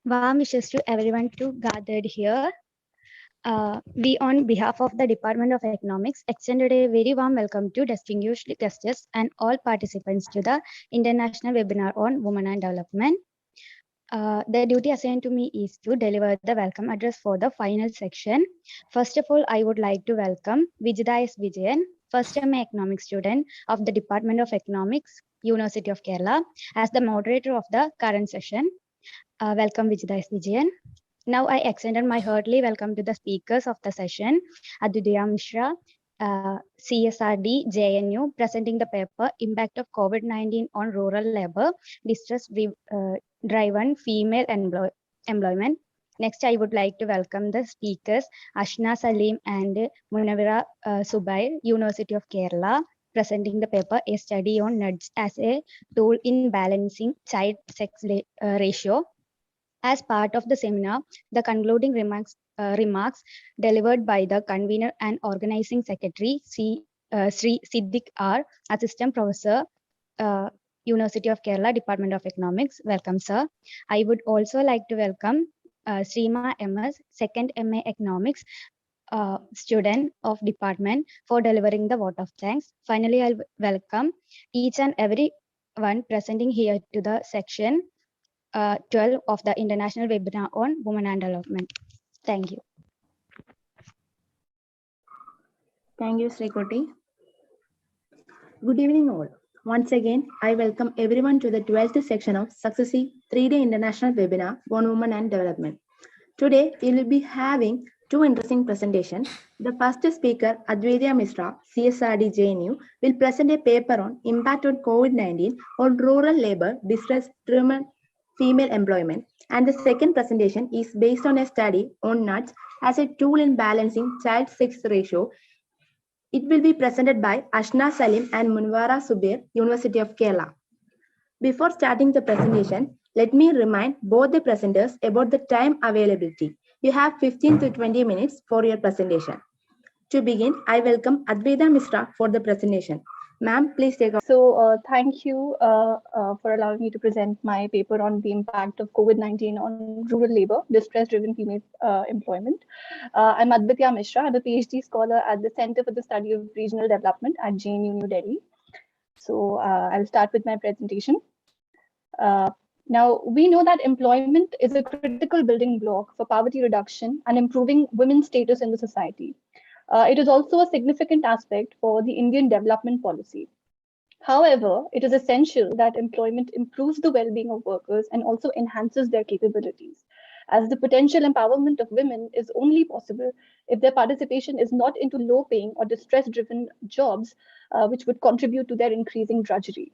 Warm wishes to everyone to gathered here. We, on behalf of the Department of Economics, extended a very warm welcome to distinguished guests and all participants to the International Webinar on Women and Development. The duty assigned to me is to deliver the welcome address for the final section. First of all, I would like to welcome Vijitha S. Vijayan, first MA Economics student of the Department of Economics, University of Kerala, as the moderator of the current session. Welcome, Vijitha S. Vijayan. Now I extended my heartily welcome to the speakers of the session, Adwaitiya Mishra, CSRD JNU, presenting the paper Impact of COVID-19 on Rural Labor, Distress-Driven Female Employment. Next, I would like to welcome the speakers, Ashna, Salim, and Munawwara Zubair, University of Kerala, presenting the paper A Study on Nudge as a Tool in Balancing Child-Sex Ratio. As part of the seminar, the concluding remarks delivered by the convener and organizing secretary, Siddik R, Assistant Professor, University of Kerala, Department of Economics. Welcome, sir. I would also like to welcome Sreema MS, second MA Economics student of department, for delivering the vote of thanks. Finally, I'll welcome each and every one presenting here to the section 12 of the International Webinar on Women and Development. Thank you. Thank you, Sreekkutty. Good evening all. Once again, I welcome everyone to the 12th section of successive 3-day international webinar on women and development. Today, we will be having two interesting presentations. The first speaker, Adwaitiya Mishra, CSRD JNU, will present a paper on impact of COVID-19 on rural labor, distress-driven female employment. And the second presentation is based on a study on nuts as a tool in balancing child-sex ratio. It will be presented by Ashna, Salim, and Munawwara Zubair, University of Kerala. Before starting the presentation, let me remind both the presenters about the time availability. You have 15 to 20 minutes for your presentation. To begin, I welcome Adwaitiya Mishra for the presentation. Ma'am, please take over. So thank you for allowing me to present my paper on the impact of COVID-19 on rural labor, distress-driven female employment. I'm Adwaitiya Mishra. I'm a PhD scholar at the Center for the Study of Regional Development at JNU New Delhi. So I'll start with my presentation. Now, we know that employment is a critical building block for poverty reduction and improving women's status in the society. It is also a significant aspect for the Indian development policy. However, it is essential that employment improves the well-being of workers and also enhances their capabilities, as the potential empowerment of women is only possible if their participation is not into low-paying or distress-driven jobs, which would contribute to their increasing drudgery.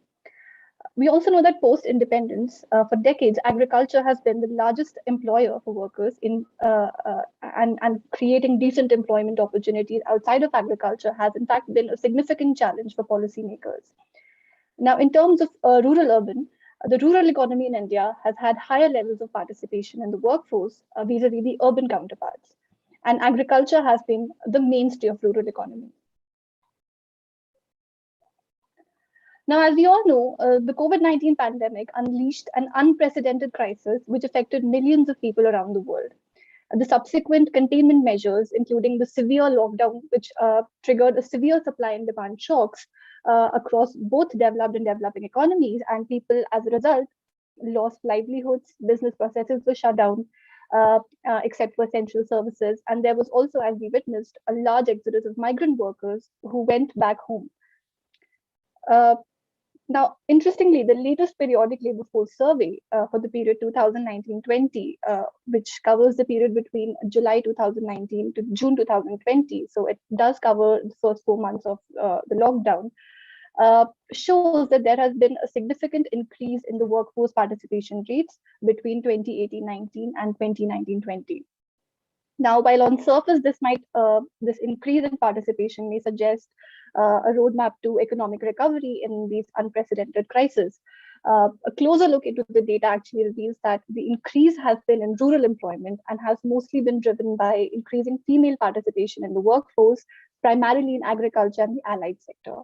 We also know that post-independence, for decades, agriculture has been the largest employer for workers in and creating decent employment opportunities outside of agriculture has in fact been a significant challenge for policymakers. Now, in terms of rural-urban, the rural economy in India has had higher levels of participation in the workforce vis-a-vis the urban counterparts, and agriculture has been the mainstay of rural economy. Now, as we all know, the COVID-19 pandemic unleashed an unprecedented crisis which affected millions of people around the world. The subsequent containment measures, including the severe lockdown, which triggered a severe supply and demand shocks across both developed and developing economies, and people, as a result, lost livelihoods, business processes were shut down, except for essential services. And there was also, as we witnessed, a large exodus of migrant workers who went back home. Now, interestingly, the latest periodic labor force survey for the period 2019-20, which covers the period between July 2019 to June 2020, so it does cover the first 4 months of the lockdown, shows that there has been a significant increase in the workforce participation rates between 2018-19 and 2019-20. Now, while on surface, this increase in participation may suggest a roadmap to economic recovery in these unprecedented crises, a closer look into the data actually reveals that the increase has been in rural employment and has mostly been driven by increasing female participation in the workforce, primarily in agriculture and the allied sector.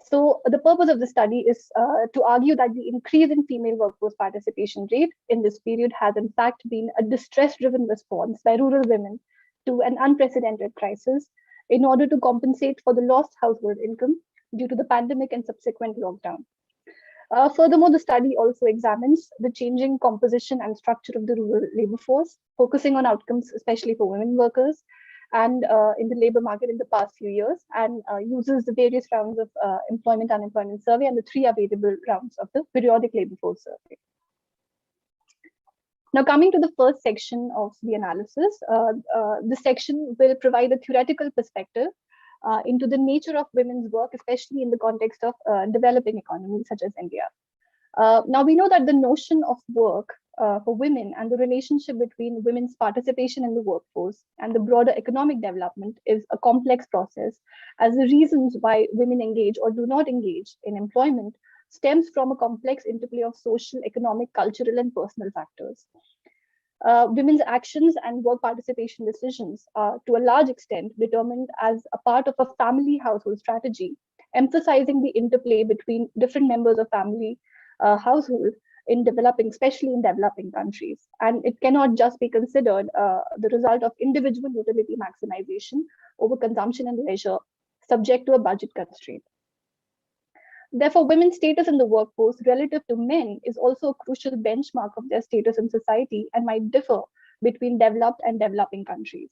So the purpose of the study is to argue that the increase in female workforce participation rate in this period has in fact been a distress-driven response by rural women to an unprecedented crisis in order to compensate for the lost household income due to the pandemic and subsequent lockdown. Furthermore, the study also examines the changing composition and structure of the rural labor force, focusing on outcomes, especially for women workers, and in the labor market in the past few years, and uses the various rounds of employment unemployment survey and the 3 available rounds of the periodic labor force survey. Now, coming to the first section of the analysis, this section will provide a theoretical perspective into the nature of women's work, especially in the context of developing economies such as India. Now, we know that the notion of work for women and the relationship between women's participation in the workforce and the broader economic development is a complex process, as the reasons why women engage or do not engage in employment stems from a complex interplay of social, economic, cultural, and personal factors. Women's actions and work participation decisions are to a large extent determined as a part of a family household strategy, emphasizing the interplay between different members of family household in developing, especially in developing countries. And it cannot just be considered the result of individual utility maximization over consumption and leisure, subject to a budget constraint. Therefore, women's status in the workforce relative to men is also a crucial benchmark of their status in society and might differ between developed and developing countries.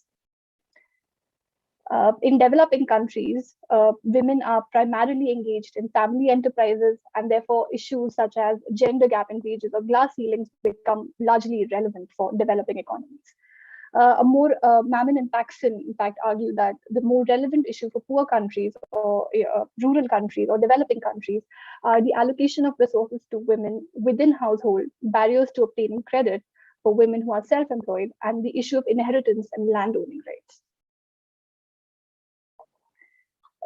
In developing countries, women are primarily engaged in family enterprises, and therefore issues such as gender gap in wages or glass ceilings become largely irrelevant for developing economies. Mammon and Paxson, in fact, argue that the more relevant issue for poor countries or rural countries or developing countries are the allocation of resources to women within household, barriers to obtaining credit for women who are self-employed, and the issue of inheritance and landowning rights.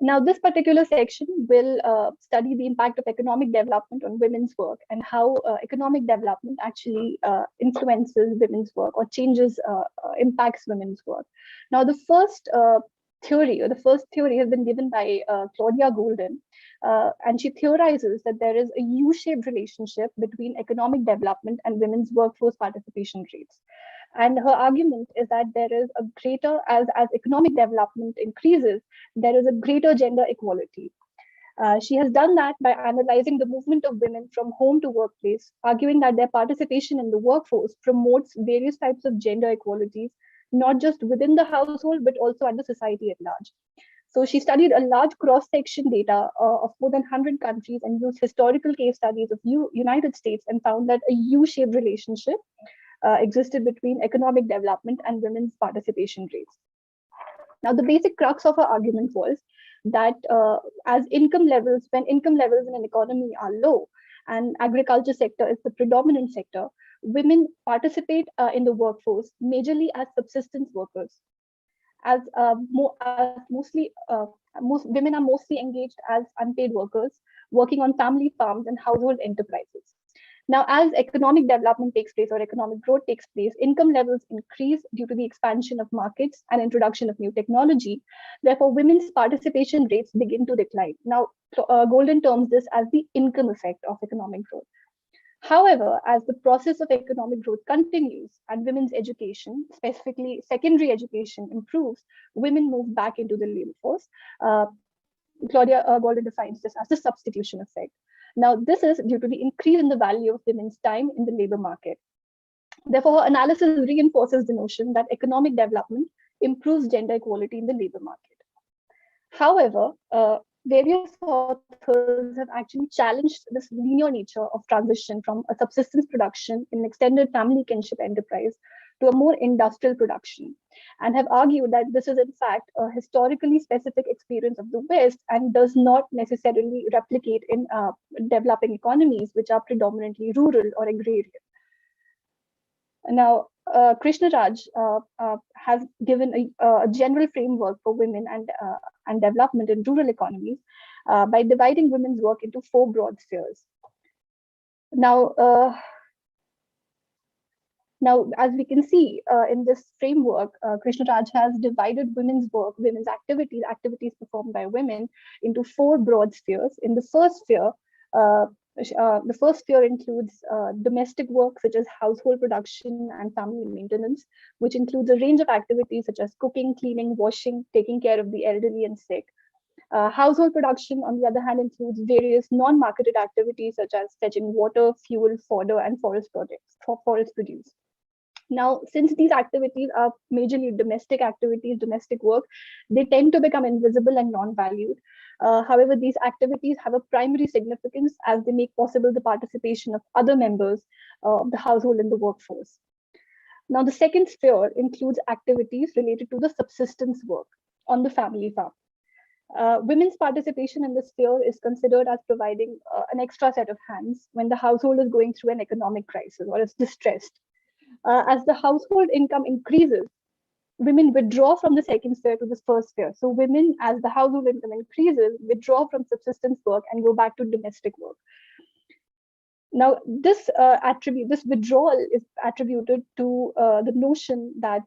Now, this particular section will study the impact of economic development on women's work and how economic development actually influences women's work or impacts women's work. Now, the first theory has been given by Claudia Goldin, and she theorizes that there is a U-shaped relationship between economic development and women's workforce participation rates. And her argument is that there is a greater, as economic development increases, there is a greater gender equality. She has done that by analyzing the movement of women from home to workplace, arguing that their participation in the workforce promotes various types of gender equalities, not just within the household, but also under society at large. So she studied a large cross-section data of more than 100 countries and used historical case studies of United States and found that a U-shaped relationship existed between economic development and women's participation rates. Now, the basic crux of her argument was that when income levels in an economy are low and agriculture sector is the predominant sector, women participate in the workforce majorly as subsistence workers. Women are mostly engaged as unpaid workers, working on family farms and household enterprises. Now, as economic development takes place or economic growth takes place, income levels increase due to the expansion of markets and introduction of new technology. Therefore, women's participation rates begin to decline. Now, Golden terms this as the income effect of economic growth. However, as the process of economic growth continues and women's education, specifically secondary education, improves, women move back into the labor force. Claudia Golden defines this as the substitution effect. Now, this is due to the increase in the value of women's time in the labor market. Therefore, her analysis reinforces the notion that economic development improves gender equality in the labor market. However, various authors have actually challenged this linear nature of transition from a subsistence production in an extended family kinship enterprise to a more industrial production, and have argued that this is in fact a historically specific experience of the West and does not necessarily replicate in developing economies which are predominantly rural or agrarian. Now, Krishna Raj has given a general framework for women and development in rural economies by dividing women's work into 4 broad spheres. Now, Now, as we can see in this framework, Krishna Raj has divided women's work, women's activities, activities performed by women into 4 broad spheres. In uh, the first sphere includes domestic work such as household production and family maintenance, which includes a range of activities such as cooking, cleaning, washing, taking care of the elderly and sick. Household production, on the other hand, includes various non-marketed activities such as fetching water, fuel, fodder, and forest projects for forest produce. Now, since these activities are majorly domestic activities, domestic work, they tend to become invisible and non-valued. However, these activities have a primary significance as they make possible the participation of other members of the household in the workforce. Now, the second sphere includes activities related to the subsistence work on the family farm. Women's participation in this sphere is considered as providing an extra set of hands when the household is going through an economic crisis or is distressed. As the household income increases, women withdraw from the second sphere to the first sphere. So women, as the household income increases, withdraw from subsistence work and go back to domestic work. Now, this withdrawal is attributed to the notion that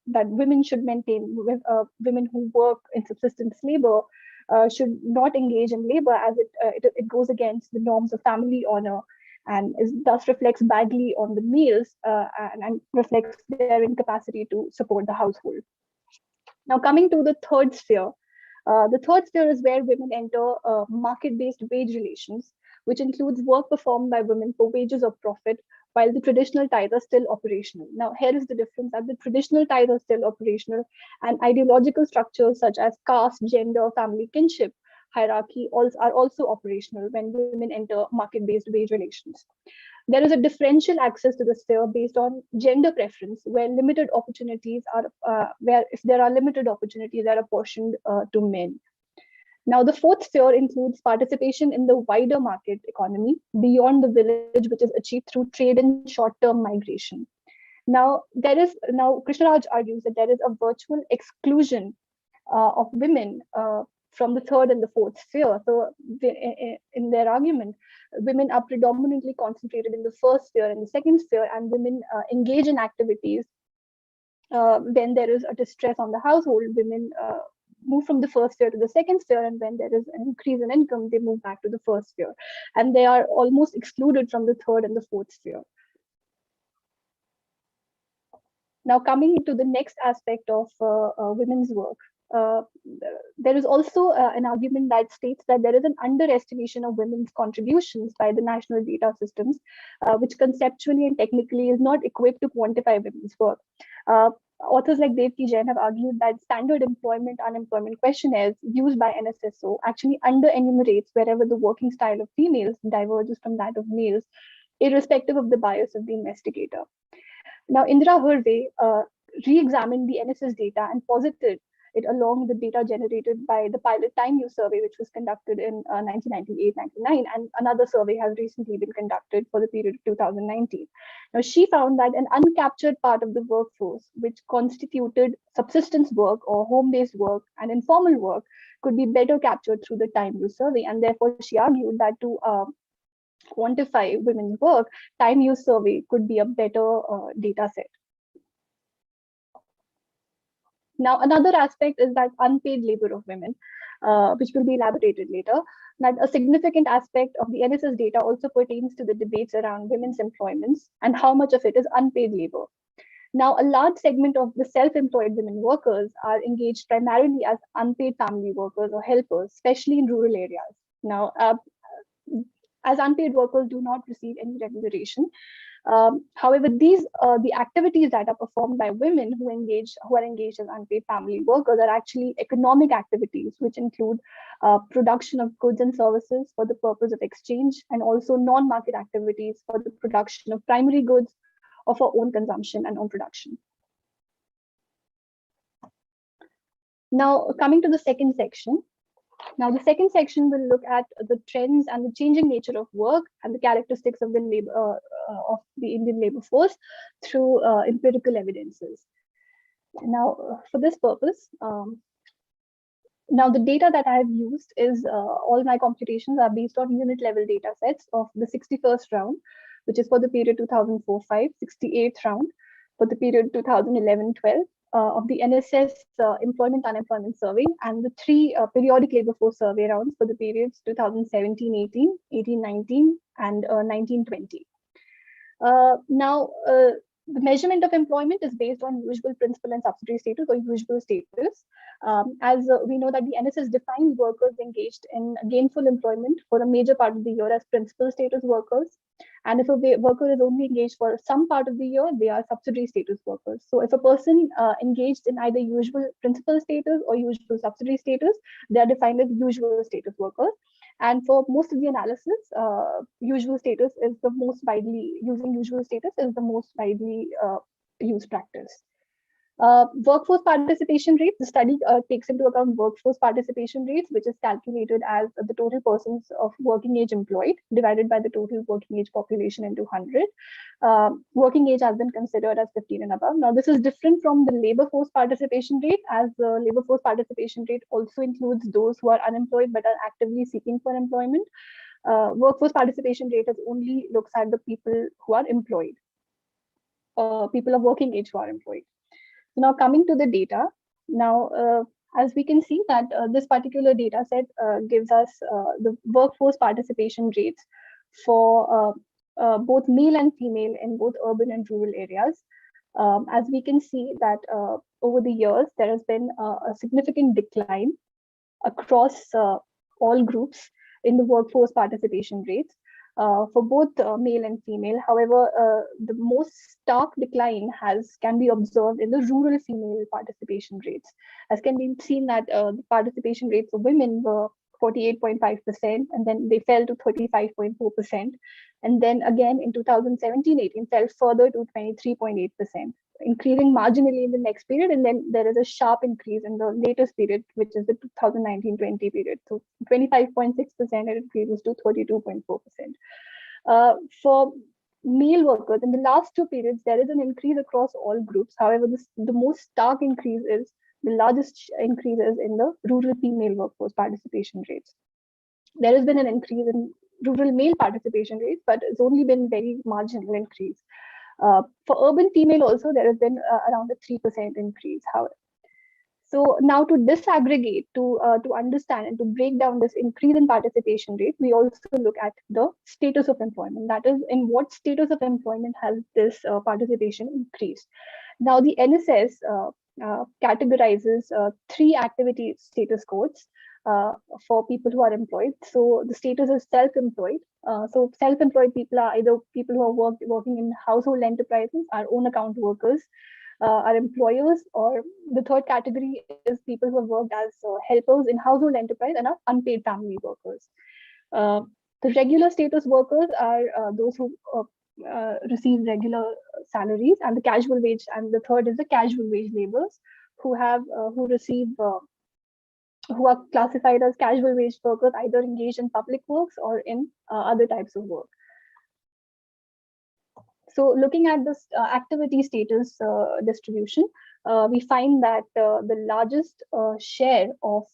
that women should maintain, women who work in subsistence labor should not engage in labor, as it goes against the norms of family honor, and thus reflects badly on the males and reflects their incapacity to support the household. Now, coming to the third sphere. The third sphere is where women enter market-based wage relations, which includes work performed by women for wages or profit, while the traditional ties are still operational. Now, here is the difference that the traditional ties are still operational, and ideological structures such as caste, gender, family kinship, hierarchy are also operational when women enter market-based wage relations. There is a differential access to the sphere based on gender preference, where limited opportunities are, where if there are limited opportunities, they are apportioned to men. Now, the fourth sphere includes participation in the wider market economy beyond the village, which is achieved through trade and short-term migration. Now, Krishna Raj argues that there is a virtual exclusion of women from the third and the fourth sphere. So in their argument, women are predominantly concentrated in the first sphere and the second sphere, and women engage in activities when there is a distress on the household. Women move from the first sphere to the second sphere, and when there is an increase in income, they move back to the first sphere, and they are almost excluded from the third and the fourth sphere. Now, coming to the next aspect of women's work, there is also an argument that states that there is an underestimation of women's contributions by the national data systems, which conceptually and technically is not equipped to quantify women's work. Authors like Vijayan have argued that standard unemployment questionnaires used by NSSO actually under-enumerates wherever the working style of females diverges from that of males, irrespective of the bias of the investigator. Now, Indira Harve re-examined the NSS data and posited it along with the data generated by the pilot time use survey, which was conducted in 1998-99, and another survey has recently been conducted for the period of 2019. Now, she found that an uncaptured part of the workforce, which constituted subsistence work or home-based work and informal work, could be better captured through the time use survey, and therefore she argued that to quantify women's work, time use survey could be a better data set. Now, another aspect is that unpaid labor of women, which will be elaborated later. That a significant aspect of the NSS data also pertains to the debates around women's employments and how much of it is unpaid labor. Now, a large segment of the self-employed women workers are engaged primarily as unpaid family workers or helpers, especially in rural areas. Now, as unpaid workers do not receive any remuneration. However, the activities that are performed by women who are engaged as unpaid family workers are actually economic activities, which include production of goods and services for the purpose of exchange, and also non-market activities for the production of primary goods or for own consumption and own production. Now, coming to the second section. Now, the second section will look at the trends and the changing nature of work and the characteristics of the Indian labor force through empirical evidences. Now, for this purpose, now the data that I have used is all my computations are based on unit level data sets of the 61st round, which is for the period 2004-5, 68th round for the period 2011-12 of the NSS Employment Unemployment Survey, and the 3 periodic labor force survey rounds for the periods 2017-18, 18-19, and 19-20. Now, the measurement of employment is based on usual principal and subsidiary status, or usual status. As we know that the NSS defines workers engaged in gainful employment for a major part of the year as principal status workers. And if a worker is only engaged for some part of the year, they are subsidiary status workers. So if a person engaged in either usual principal status or usual subsidiary status, they are defined as usual status workers. And for most of the analysis, usual status is the most widely, using usual status is the most widely used practice. Workforce participation rates, the study takes into account workforce participation rates, which is calculated as the total persons of working age employed divided by the total working age population into 100. Working age has been considered as 15 and above. Now, this is different from the labor force participation rate, as the labor force participation rate also includes those who are unemployed but are actively seeking for employment. Workforce participation rate only looks at the people who are employed, people of working age who are employed. Now, coming to the data, now, as we can see that this particular data set gives us the workforce participation rates for both male and female in both urban and rural areas. As we can see that over the years, there has been a significant decline across all groups in the workforce participation rates. For both male and female. However, the most stark decline can be observed in the rural female participation rates. As can be seen that the participation rates of women were 48.5%, and then they fell to 35.4%. And then again in 2017-18 fell further to 23.8%, increasing marginally in the next period. And then there is a sharp increase in the latest period, which is the 2019-20 period. So 25.6%, it increases to 32.4%. For male workers, in the last 2 periods, there is an increase across all groups. However, the most stark increase is, the largest increase is in the rural female workforce participation rates. There has been an increase in rural male participation rates, but it's only been very marginal increase. For urban female also, there has been around a 3% increase. However, so now to disaggregate, to understand and to break down this increase in participation rate, we also look at the status of employment. That is, in what status of employment has this participation increased? Now, the NSS categorizes 3 activity status codes for people who are employed. So the status is self-employed. So self-employed people are either people who are working in household enterprises, our own account workers, are employers, or the third category is people who have worked as helpers in household enterprise and are unpaid family workers. The regular status workers are those who receive regular salaries, and the casual wage, and the third is the casual wage laborers who are classified as casual wage workers, either engaged in public works or in other types of work. So looking at this activity status distribution, we find that the largest share of,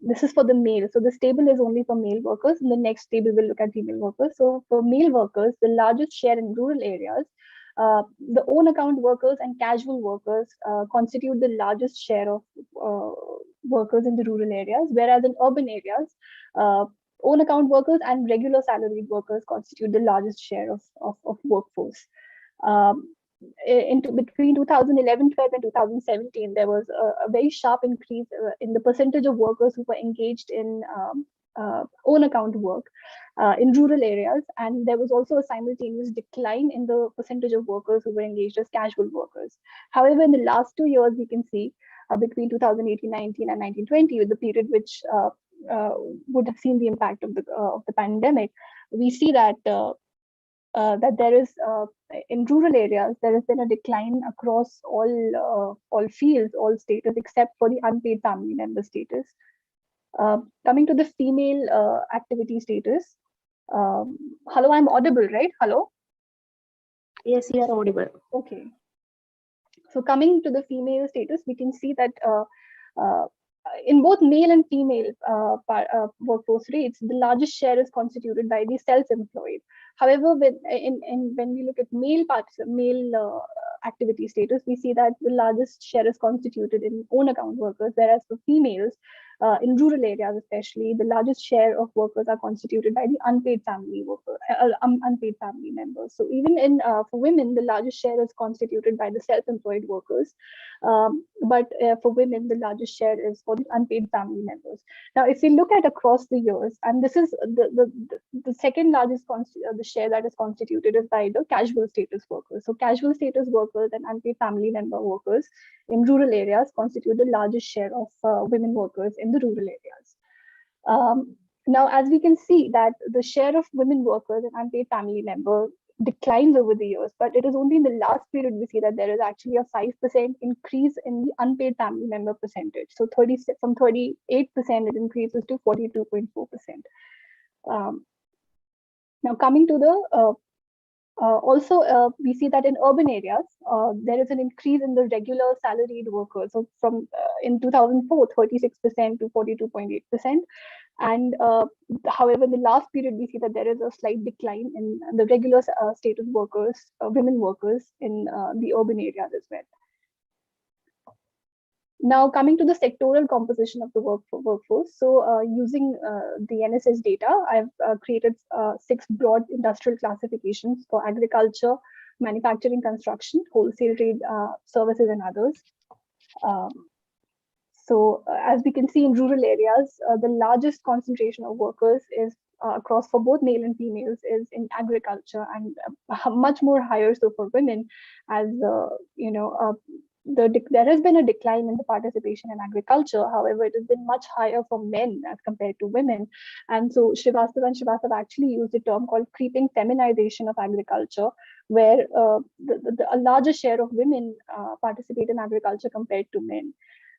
this is for the male, so this table is only for male workers. In the next table, we'll look at female workers. So for male workers, the largest share in rural areas, the own account workers and casual workers constitute the largest share of workers in the rural areas, whereas in urban areas, own account workers and regular salaried workers constitute the largest share of workforce. Between 2011-12 and 2017, there was a very sharp increase in the percentage of workers who were engaged in own account work in rural areas, and there was also a simultaneous decline in the percentage of workers who were engaged as casual workers. However, in the last 2 years, we can see between 2018-19 and 19-20, with the period which would have seen the impact of the pandemic, we see that that there is in rural areas, there has been a decline across all fields, all status, except for the unpaid family member status. Coming to the female activity status. Hello, I'm audible, right? Hello? Yes, you are audible. Okay. So coming to the female status, we can see that in both male and female workforce rates, the largest share is constituted by the self-employed. However, when we look at male activity status, we see that the largest share is constituted in own account workers, whereas for females, in rural areas especially, the largest share of workers are constituted by the unpaid family unpaid family members. So even for women, the largest share is constituted by the self-employed workers, but for women, the largest share is for the unpaid family members. Now, if we look at across the years, and this is the second largest the share that is constituted is by the casual status workers. So casual status workers and unpaid family member workers in rural areas constitute the largest share of women workers in the rural areas. Now, as we can see that the share of women workers and unpaid family member declines over the years, but it is only in the last period we see that there is actually a 5% increase in the unpaid family member percentage. So from 38%, it increases to 42.4%. Now, coming to the we see that in urban areas, there is an increase in the regular salaried workers. So from in 2004, 36% to 42.8%. And however, in the last period, we see that there is a slight decline in the regular status workers, women workers in the urban areas as well. Now, coming to the sectoral composition of the workforce. So using the NSS data, I've created 6 broad industrial classifications for agriculture, manufacturing, construction, wholesale trade, services, and others. So as we can see in rural areas, the largest concentration of workers is across for both male and females is in agriculture, and much more higher so for women, as there has been a decline in the participation in agriculture. However, it has been much higher for men as compared to women. And so Srivastava and Srivastava actually used a term called creeping feminization of agriculture, where a larger share of women participate in agriculture compared to men.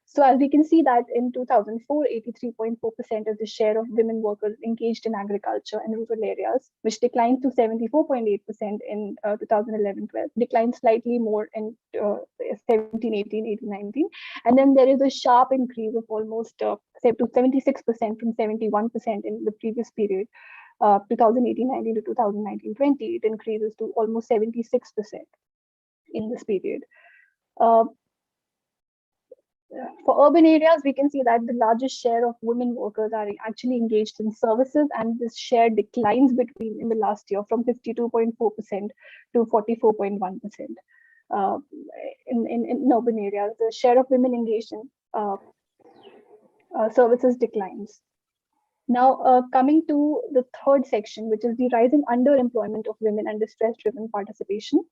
So as we can see that in 2004, 83.4% of the share of women workers engaged in agriculture in rural areas, which declined to 74.8% in 2011-12, declined slightly more in 17-18, 18-19. And then there is a sharp increase of almost to 76% from 71% in the previous period. 2018-19 to 2019-20, it increases to almost 76% in this period. For urban areas, we can see that the largest share of women workers are actually engaged in services, and this share declines in the last year from 52.4% to 44.1%. In urban areas, the share of women engaged in services declines. Now, coming to the third section, which is the rising underemployment of women and distress-driven participation.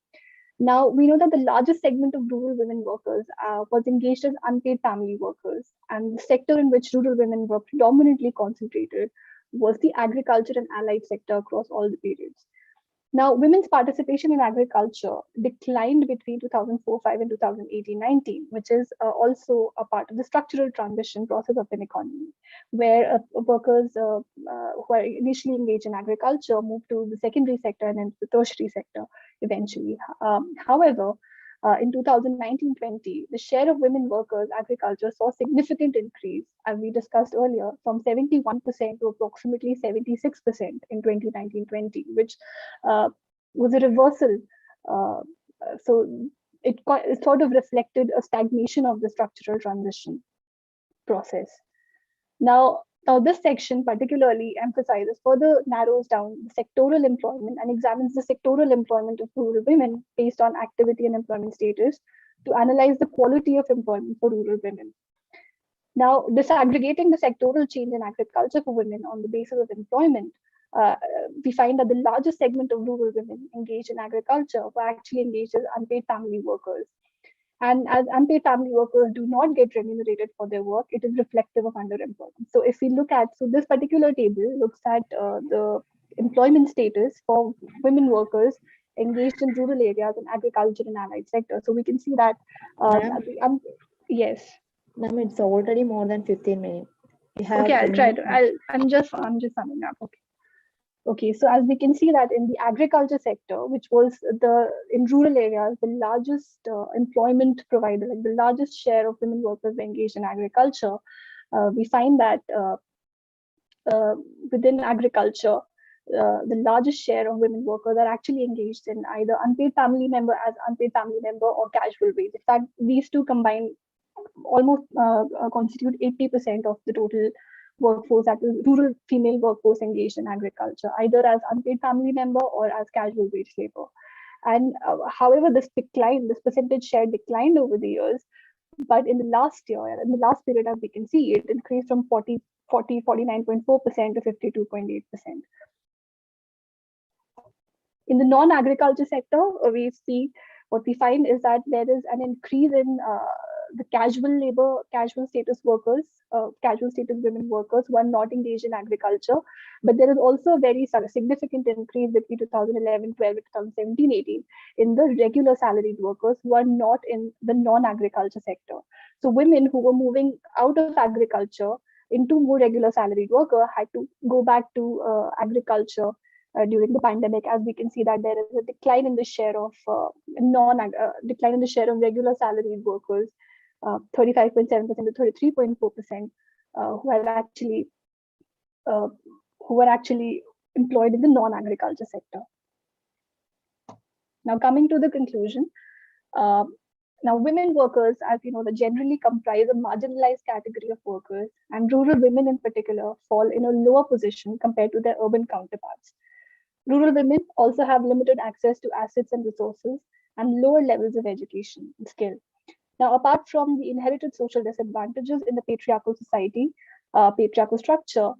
Now, we know that the largest segment of rural women workers was engaged as unpaid family workers, and the sector in which rural women were predominantly concentrated was the agriculture and allied sector across all the periods. Now, women's participation in agriculture declined between 2004-05 and 2018-19, which is also a part of the structural transition process of an economy, where workers who are initially engaged in agriculture moved to the secondary sector and then the tertiary sector eventually. However, in 2019-20, the share of women workers agriculture saw a significant increase, as we discussed earlier, from 71% to approximately 76% in 2019-20, which was a reversal. So it sort of reflected a stagnation of the structural transition process. Now, this section particularly further narrows down the sectoral employment and examines the sectoral employment of rural women based on activity and employment status to analyze the quality of employment for rural women. Now, disaggregating the sectoral change in agriculture for women on the basis of employment, we find that the largest segment of rural women engaged in agriculture were actually engaged as unpaid family workers. And as unpaid family workers do not get remunerated for their work, it is reflective of underemployment. So if we look at, this particular table looks at the employment status for women workers engaged in rural areas and agriculture and allied sector. So we can see that, yes. Ma'am, it's already more than 15 minutes. Okay, I'll try to, I'm just summing up, okay. Okay, so as we can see that in the agriculture sector, which was in rural areas, the largest employment provider, like the largest share of women workers engaged in agriculture, we find that within agriculture, the largest share of women workers are actually engaged in either unpaid family member or casual wage. In fact, these two combined almost constitute 80% of the total workforce, that is rural female workforce engaged in agriculture, either as unpaid family member or as casual wage labor. And however, this percentage share declined over the years. But in the last period, as we can see, it increased from 49.4% to 52.8%. In the non-agriculture sector, what we find is that there is an increase in the casual status women workers who are not engaged in agriculture. But there is also a very significant increase between 2011-12 and 2017-18 in the regular salaried workers who are not in the non-agriculture sector. So women who were moving out of agriculture into more regular salaried worker had to go back to agriculture during the pandemic, as we can see that there is a decline in the share of regular salaried workers, 35.7% to 33.4%, who are actually employed in the non-agriculture sector. Now, coming to the conclusion, now women workers, as you know, they generally comprise a marginalized category of workers, and rural women in particular fall in a lower position compared to their urban counterparts. Rural women also have limited access to assets and resources and lower levels of education and skill. Now, apart from the inherited social disadvantages in the patriarchal society, patriarchal structure,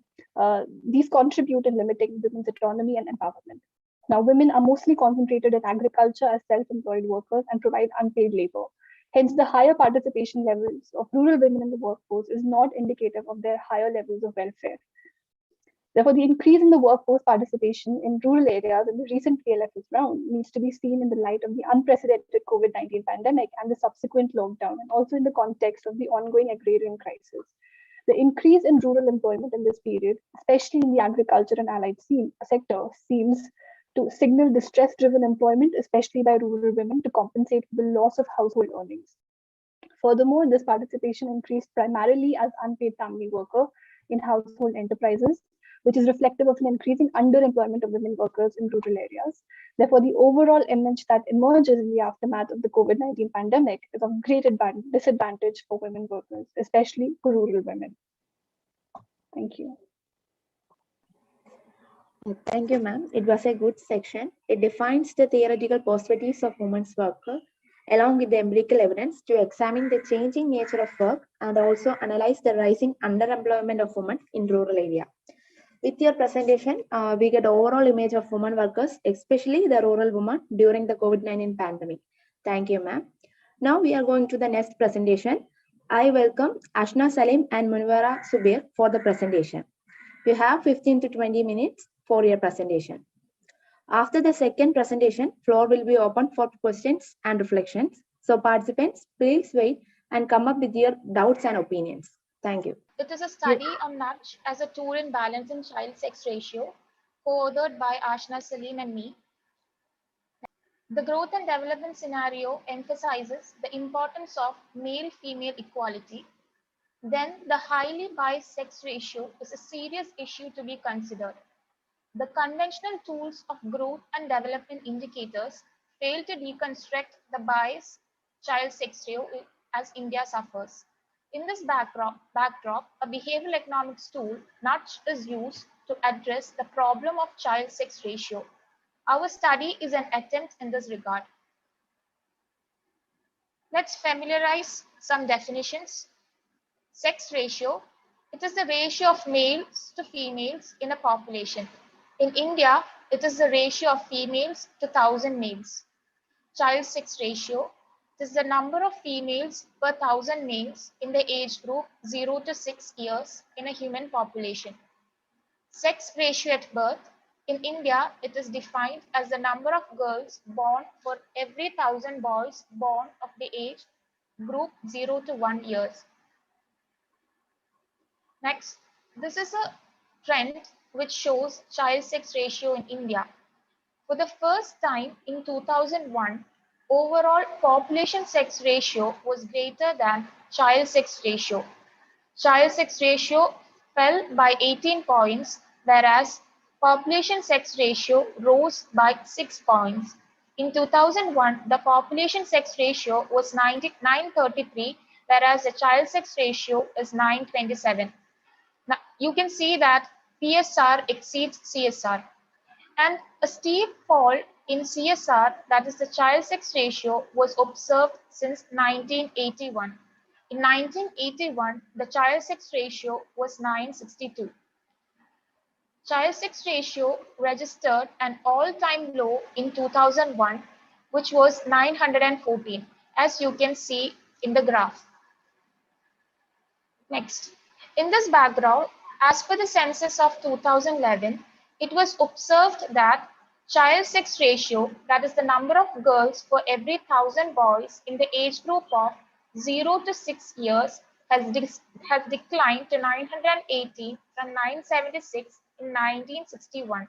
these contribute in limiting women's autonomy and empowerment. Now, women are mostly concentrated in agriculture as self-employed workers and provide unpaid labor. Hence, the higher participation levels of rural women in the workforce is not indicative of their higher levels of welfare. Therefore, the increase in the workforce participation in rural areas in the recent PLFS round needs to be seen in the light of the unprecedented COVID-19 pandemic and the subsequent lockdown, and also in the context of the ongoing agrarian crisis. The increase in rural employment in this period, especially in the agriculture and allied sector, seems to signal distress-driven employment, especially by rural women, to compensate for the loss of household earnings. Furthermore, this participation increased primarily as unpaid family worker in household enterprises, which is reflective of an increasing underemployment of women workers in rural areas. Therefore, the overall image that emerges in the aftermath of the COVID-19 pandemic is of great disadvantage for women workers, especially for rural women. Thank you. Thank you, ma'am. It was a good section. It defines the theoretical perspectives of women's work, along with the empirical evidence to examine the changing nature of work and also analyze the rising underemployment of women in rural area. With your presentation, we get overall image of women workers, especially the rural women during the COVID-19 pandemic. Thank you, ma'am. Now we are going to the next presentation. I welcome Ashna, Salim and Munawwara Zubair for the presentation. You have 15 to 20 minutes for your presentation. After the second presentation, floor will be open for questions and reflections. So participants, please wait and come up with your doubts and opinions. Thank you. It is a study on nudge as a tool in balancing child-sex ratio, co-authored by Ashna, Salim and me. The growth and development scenario emphasizes the importance of male-female equality. Then the highly biased sex ratio is a serious issue to be considered. The conventional tools of growth and development indicators fail to deconstruct the biased child-sex ratio as India suffers. In this backdrop, a behavioral economics tool, nudge, is used to address the problem of child-sex ratio. Our study is an attempt in this regard. Let's familiarize some definitions. Sex ratio, it is the ratio of males to females in a population. In India, it is the ratio of females to 1,000 males. Child sex ratio, it is the number of females per 1,000 males in the age group 0 to 6 years in a human population. Sex ratio at birth, in India, it is defined as the number of girls born for every 1,000 boys born of the age group 0 to 1 years. Next, this is a trend which shows child sex ratio in India. For the first time in 2001, overall population sex ratio was greater than child sex ratio. Child sex ratio fell by 18 points, whereas population-sex ratio rose by 6 points. In 2001, the population-sex ratio was 933, whereas the child-sex ratio is 927. Now, you can see that PSR exceeds CSR. And a steep fall in CSR, that is the child-sex ratio, was observed since 1981. In 1981, the child-sex ratio was 962. Child-sex ratio registered an all-time low in 2001, which was 914, as you can see in the graph. Next, in this background, as per the census of 2011, it was observed that child sex ratio, that is the number of girls for every 1,000 boys in the age group of 0 to 6 years, has declined to 980 from 976 in 1961.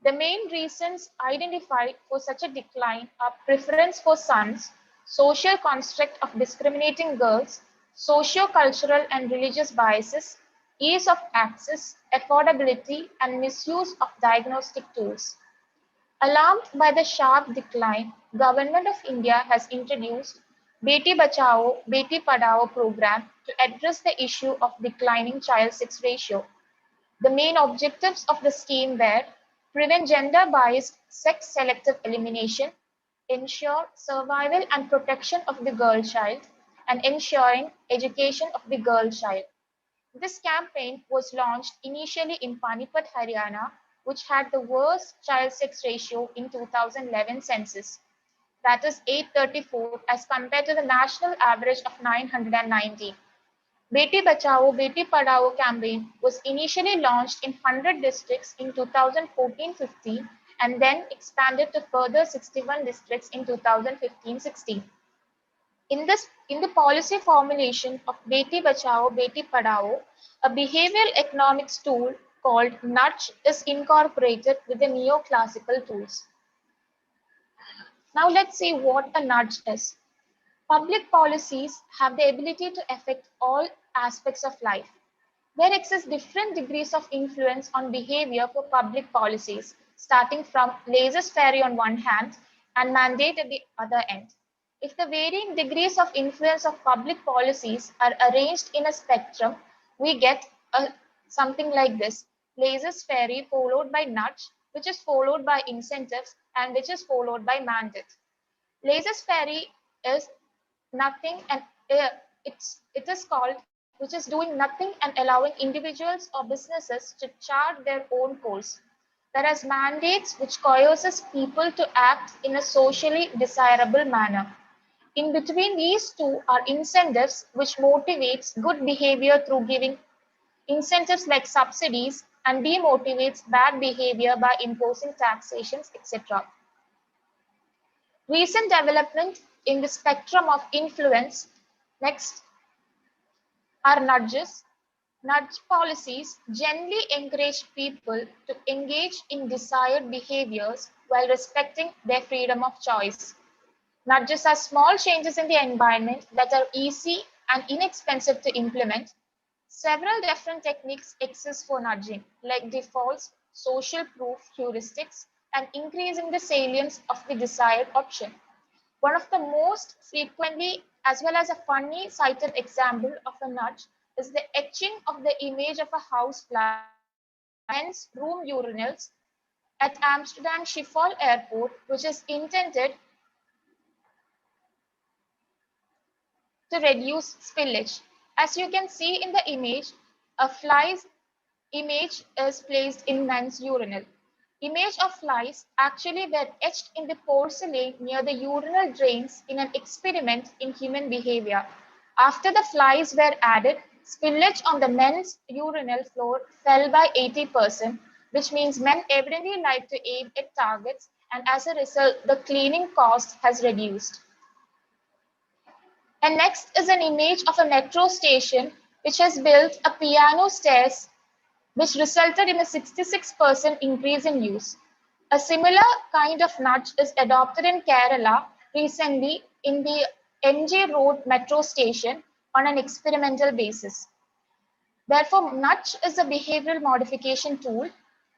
The main reasons identified for such a decline are preference for sons, social construct of discriminating girls, socio-cultural and religious biases, ease of access, affordability, and misuse of diagnostic tools. Alarmed by the sharp decline, Government of India has introduced Beti Bachao, Beti Padhao program to address the issue of declining child sex ratio. The main objectives of the scheme were prevent gender-biased sex-selective elimination, ensure survival and protection of the girl child, and ensuring education of the girl child. This campaign was launched initially in Panipat, Haryana, which had the worst child sex ratio in 2011 census, that is 834 as compared to the national average of 990. Beti Bachao, Beti Padhao campaign was initially launched in 100 districts in 2014-15 and then expanded to further 61 districts in 2015-16. In the policy formulation of Beti Bachao, Beti Padhao, a behavioral economics tool called nudge is incorporated with the neoclassical tools. Now let's see what a nudge is. Public policies have the ability to affect all aspects of life. There exist different degrees of influence on behavior for public policies, starting from laissez-faire on one hand and mandate at the other end. If the varying degrees of influence of public policies are arranged in a spectrum, we get something like this: laissez-faire followed by nudge, which is followed by incentives, and which is followed by mandate. Laissez-faire is nothing, and it is called, which is doing nothing and allowing individuals or businesses to chart their own course, whereas mandates, which coerces people to act in a socially desirable manner. In between these two are incentives, which motivates good behavior through giving incentives like subsidies and demotivates bad behavior by imposing taxations, etc. Recent development in the spectrum of influence, next, are nudges. Nudge policies generally encourage people to engage in desired behaviors while respecting their freedom of choice. Nudges are small changes in the environment that are easy and inexpensive to implement. Several different techniques exist for nudging, like defaults, social proof heuristics, and increasing the salience of the desired option. One of the most frequently as well as a funny cited example of a nudge is the etching of the image of a house fly in men's room urinals at Amsterdam Schiphol Airport, which is intended to reduce spillage. As you can see in the image, a fly's image is placed in men's urinal. Image of flies actually were etched in the porcelain near the urinal drains in an experiment in human behavior. After the flies were added, spillage on the men's urinal floor fell by 80%, which means men evidently like to aim at targets, and as a result, the cleaning cost has reduced. And next is an image of a metro station which has built a piano stairs, which resulted in a 66% increase in use. A similar kind of nudge is adopted in Kerala recently in the MJ Road metro station on an experimental basis. Therefore, nudge is a behavioral modification tool.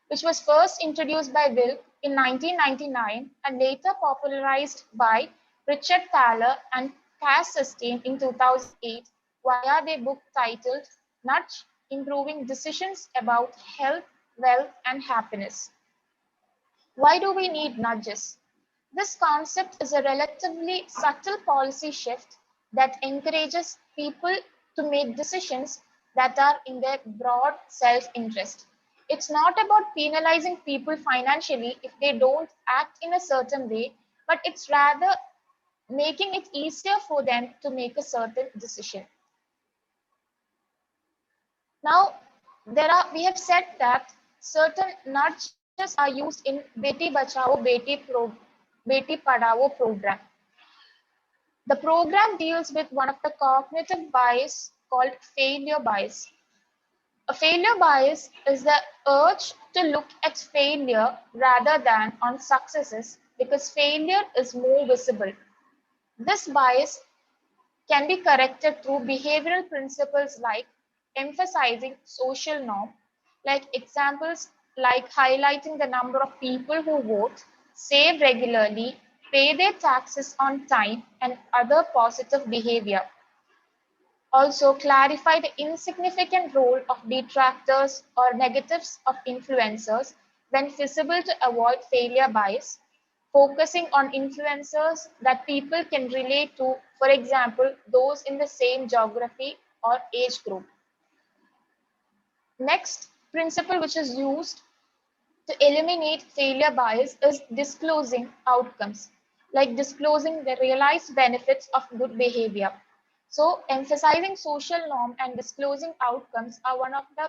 which was first introduced by Wilk in 1999 and later popularized by Richard Thaler and Cass Sustain in 2008 via their book titled Nudge: Improving Decisions About Health, Wealth, and Happiness. Why do we need nudges? This concept is a relatively subtle policy shift that encourages people to make decisions that are in their broad self-interest. It's not about penalizing people financially if they don't act in a certain way, but it's rather making it easier for them to make a certain decision. Now, we have said that certain nudges are used in Beti Bachao Beti Padhao program. The program deals with one of the cognitive bias called failure bias. A failure bias is the urge to look at failure rather than on successes because failure is more visible. This bias can be corrected through behavioral principles like emphasizing social norm, like examples like highlighting the number of people who vote, save regularly, pay their taxes on time, and other positive behavior. Also, clarify the insignificant role of detractors or negatives of influencers when feasible to avoid failure bias, focusing on influencers that people can relate to, for example, those in the same geography or age group. Next principle which is used to eliminate failure bias is disclosing outcomes, like disclosing the realized benefits of good behavior. So emphasizing social norm and disclosing outcomes are one of the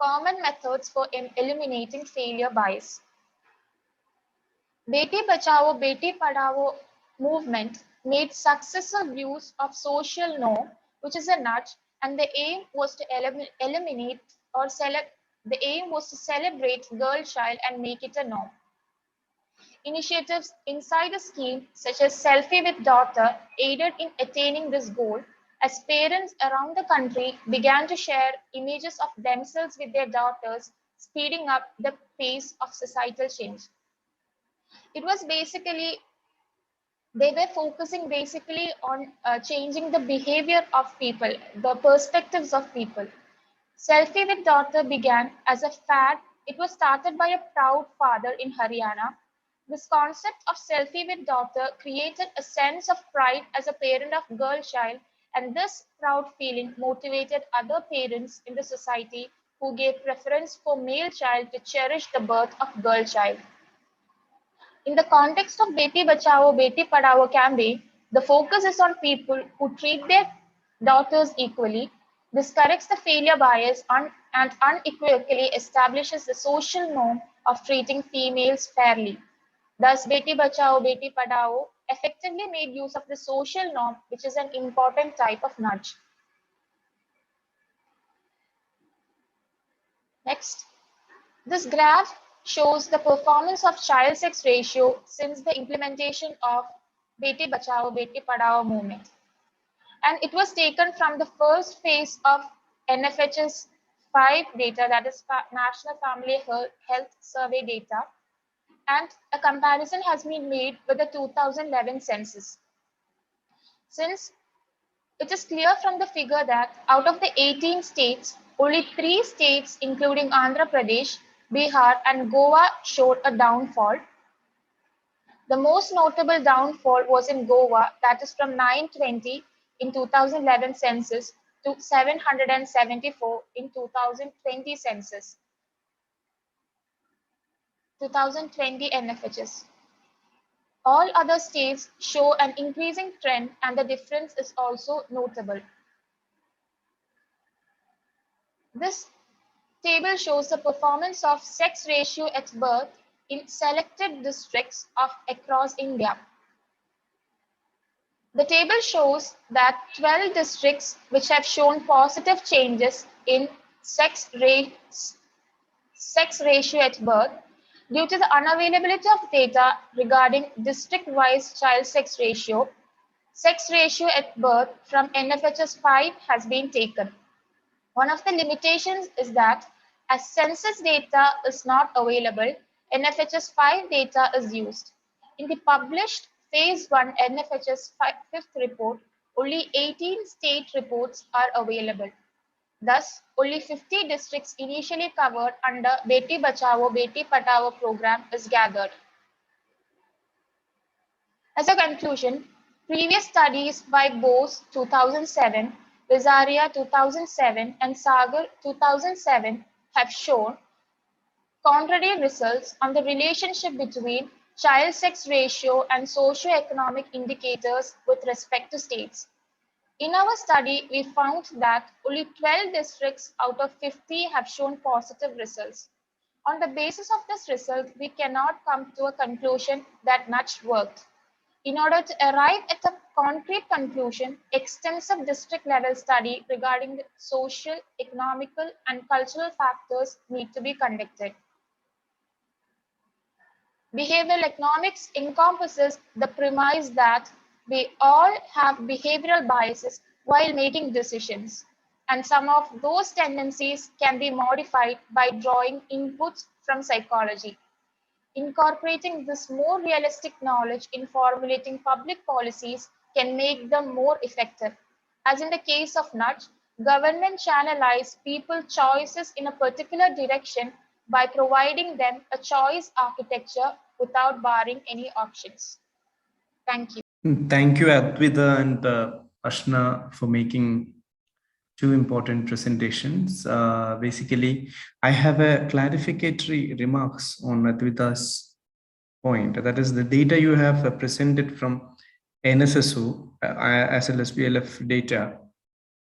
common methods for eliminating failure bias. Beti Bachao Beti Padhao movement made successive use of social norm, which is a nudge, and the aim was to eliminate or the aim was to celebrate girl child and make it a norm. Initiatives inside the scheme, such as Selfie with Daughter, aided in attaining this goal, as parents around the country began to share images of themselves with their daughters, speeding up the pace of societal change. It was basically, they were focusing basically on changing the behavior of people, the perspectives of people. Selfie with Daughter began as a fad. It was started by a proud father in Haryana. This concept of selfie with daughter created a sense of pride as a parent of girl child, and this proud feeling motivated other parents in the society who gave preference for male child to cherish the birth of girl child. In the context of Beti Bachao Beti Padhao campaign, the focus is on people who treat their daughters equally. This corrects the failure bias and unequivocally establishes the social norm of treating females fairly. Thus, Beti Bachao Beti Padhao effectively made use of the social norm, which is an important type of nudge. Next, this graph shows the performance of child sex ratio since the implementation of Beti Bachao Beti Padhao movement. And it was taken from the first phase of NFHS 5 data, that is National Family Health Survey data, and a comparison has been made with the 2011 census. Since it is clear from the figure that out of the 18 states, only 3 states, including Andhra Pradesh, Bihar, and Goa, showed a downfall. The most notable downfall was in Goa, that is from 920 in 2011 census to 774 in 2020 census. 2020 NFHS. All other states show an increasing trend, and the difference is also notable. This table shows the performance of sex ratio at birth in selected districts across India. The table shows that 12 districts which have shown positive changes in sex ratio at birth due to the unavailability of data regarding district-wise child sex ratio at birth from NFHS 5 has been taken. One of the limitations is that As census data is not available, NFHS 5 data is used. In the published Phase 1 NFHS 5th report, only 18 state reports are available. Thus, only 50 districts initially covered under Beti Bachao Beti Padhao program is gathered. As a conclusion, previous studies by Bose 2007, Vijayan 2007, and Sagar 2007 have shown contrary results on the relationship between child sex ratio and socio-economic indicators with respect to states. In our study, we found that only 12 districts out of 50 have shown positive results. On the basis of this result, we cannot come to a conclusion that nudge worked. In order to arrive at a concrete conclusion, extensive district level study regarding the social, economical, and cultural factors need to be conducted. Behavioral economics encompasses the premise that we all have behavioral biases while making decisions, and some of those tendencies can be modified by drawing inputs from psychology. Incorporating this more realistic knowledge in formulating public policies can make them more effective. As in the case of nudge, government channelize people's choices in a particular direction by providing them a choice architecture without barring any options. Thank you. Thank you, Adwaitiya and Ashna, for making two important presentations. Basically, I have a clarificatory remarks on Adwaita's point. That is, the data you have presented from NSSO as well as PLF data.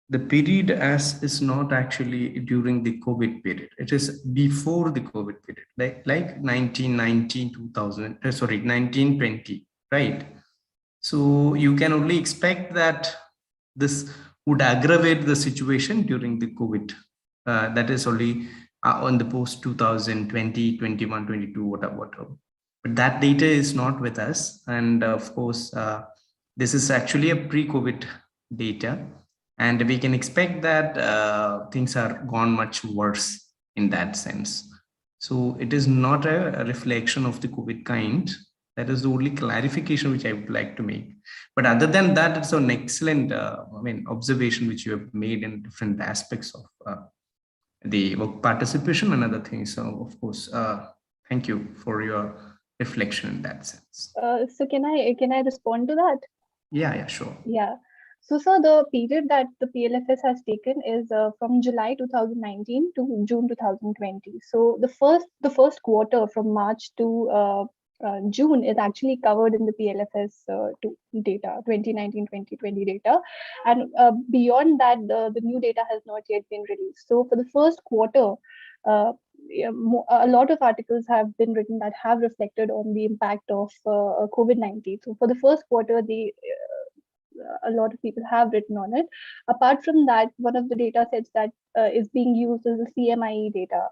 The period as is not actually during the COVID period. It is before the COVID period, like 1919, 2000, 1920, right? So you can only expect that this would aggravate the situation during the COVID. That is only on the post 2020, 21, 22, whatever. But that data is not with us. And of course, this is actually a pre-COVID data. And we can expect that things are gone much worse in that sense. So it is not a reflection of the COVID kind. That is the only clarification which I would like to make. But other than that, it's an excellent observation which you have made in different aspects of the work participation and other things. So of course, thank you for your reflection in that sense. So can I respond to that? Yeah, sure. Yeah. So the period that the PLFS has taken is from July 2019 to June 2020. So the first quarter from March to June is actually covered in the PLFS data, 2019-2020 data. And beyond that, the new data has not yet been released. So for the first quarter, a lot of articles have been written that have reflected on the impact of COVID-19. So for the first quarter, a lot of people have written on it. Apart from that, one of the data sets that is being used is the CMIE data,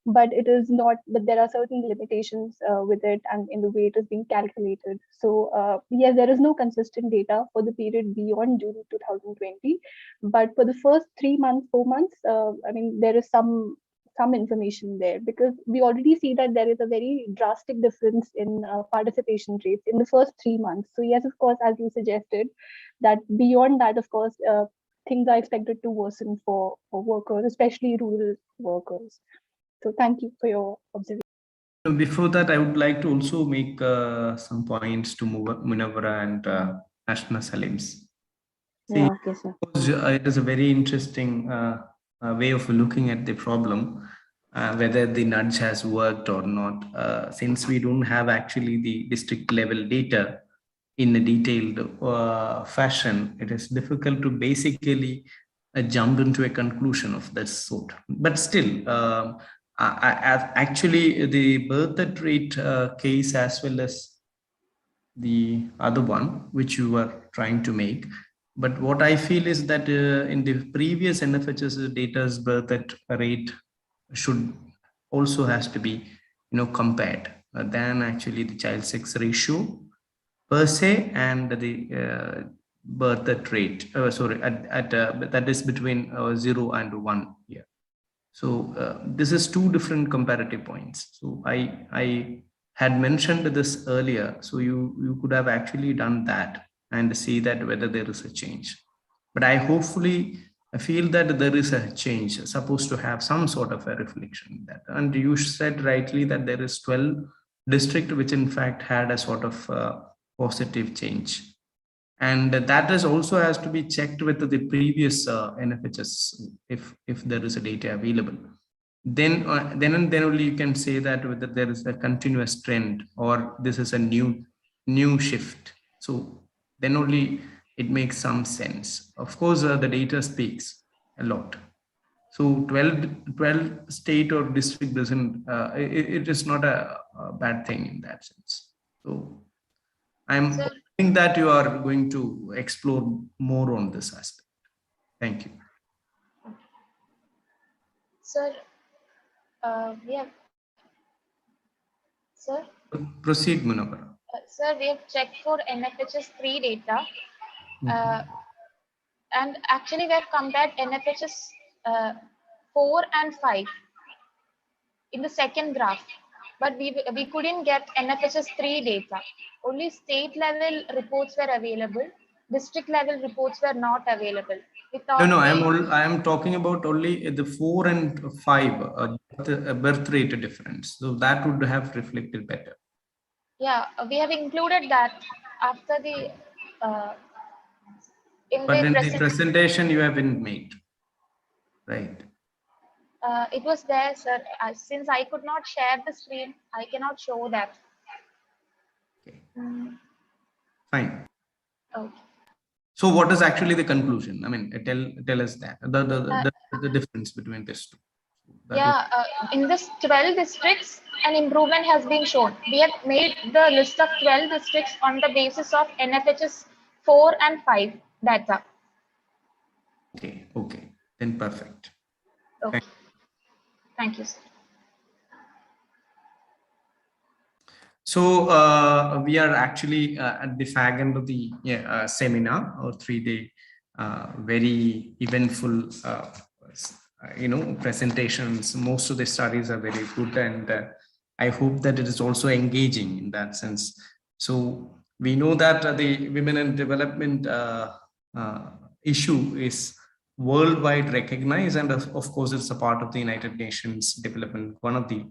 but it is not. But there are certain limitations with it and in the way it is being calculated. So yes, there is no consistent data for the period beyond June 2020, but for the first 3 months, 4 months, there is some information there, because we already see that there is a very drastic difference in participation rates in the first 3 months. So yes, of course, as you suggested, that beyond that, of course, things are expected to worsen for workers, especially rural workers. So thank you for your observation. Before that, I would like to also make some points to Munawwara and Ashna Salim's. Yeah, okay, sir. It is a very interesting way of looking at the problem, whether the nudge has worked or not. Since we don't have actually the district level data in a detailed fashion, it is difficult to basically jump into a conclusion of this sort. But still, actually the birth rate case as well as the other one which you were trying to make. But what I feel is that in the previous NFHS data's birth rate should also has to be compared than actually the child sex ratio per se and the birth rate. That is between 0 and 1 year. So this is two different comparative points. So I had mentioned this earlier. So you could have actually done that and see that whether there is a change. But I feel that there is a change, supposed to have some sort of a reflection in that. And you said rightly that there is 12 districts which in fact had a sort of positive change. And that is also has to be checked with the previous NFHS if there is a data available. Then only you can say that whether there is a continuous trend or this is a new shift. So then only it makes some sense. Of course, the data speaks a lot. So 12 state or district doesn't, it is not a bad thing in that sense. So I'm hoping that you are going to explore more on this aspect. Thank you. Sir, Sir? Proceed, Munawwara. Sir, we have checked for NFHS 3 data. And actually we have compared NFHS 4 and 5 in the second graph. But we couldn't get NFHS 3 data. Only state level reports were available. District level reports were not available. No, I am talking about only the 4 and 5 birth rate difference. So that would have reflected better. Yeah, we have included that after the in the presentation you haven't made, right? It was there, sir. Since I could not share the screen, I cannot show that. Okay. Fine. Okay. So what is actually the conclusion? I mean, tell us that the difference between these two. In this 12 districts, an improvement has been shown. We have made the list of 12 districts on the basis of NFHS 4 and 5 data. Okay, then perfect. Okay. Thank you, sir. So we are actually at the fag end of the seminar or 3-day very eventful presentations. Most of the studies are very good, and I hope that it is also engaging in that sense. So we know that the women and development issue is worldwide recognized, and of course it's a part of the United Nations development, one of the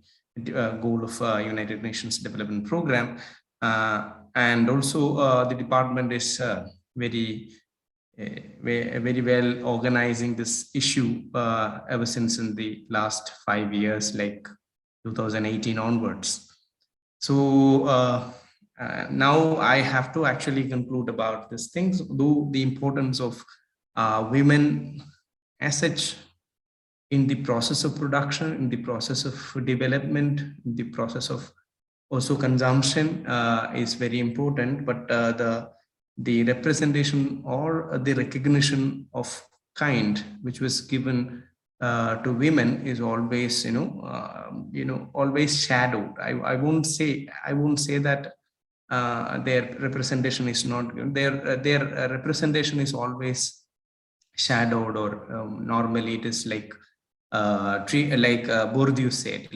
goal of United Nations Development Program, and also the department is very well organizing this issue ever since in the last 5 years, like 2018 onwards. So now I have to actually conclude about these things, though the importance of women as such in the process of production, in the process of development, in the process of also consumption is very important. But the representation or the recognition of kind which was given to women is always, always shadowed. I won't say that their representation is not good. Their representation is always shadowed, or normally it is like Bourdieu said,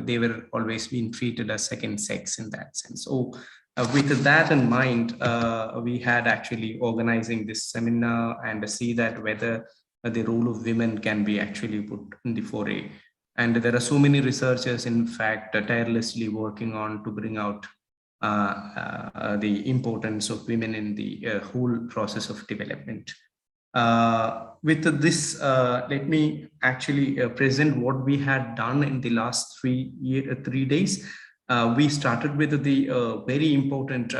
they were always being treated as second sex in that sense. So with that in mind, we had actually organizing this seminar and see that whether the role of women can be actually put in the foray. And there are so many researchers, in fact, tirelessly working on to bring out the importance of women in the whole process of development. With this, let me actually present what we had done in the last 3 days. We started with the very important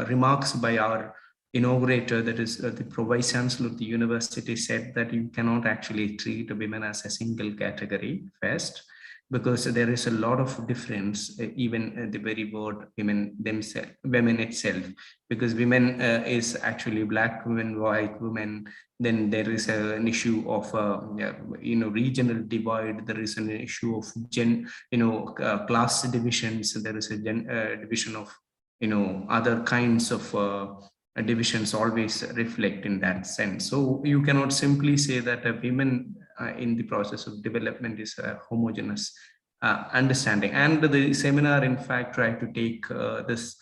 remarks by our inaugurator, that is the Vice Chancellor of the university, said that you cannot actually treat women as a single category first, because there is a lot of difference, even the very word women itself, because women is actually black women, white women. Then there is an issue of regional divide. There is an issue of class divisions. There is a division of other kinds of divisions always reflect in that sense. So you cannot simply say that women in the process of development is a homogeneous understanding. And the seminar, in fact, tried to take this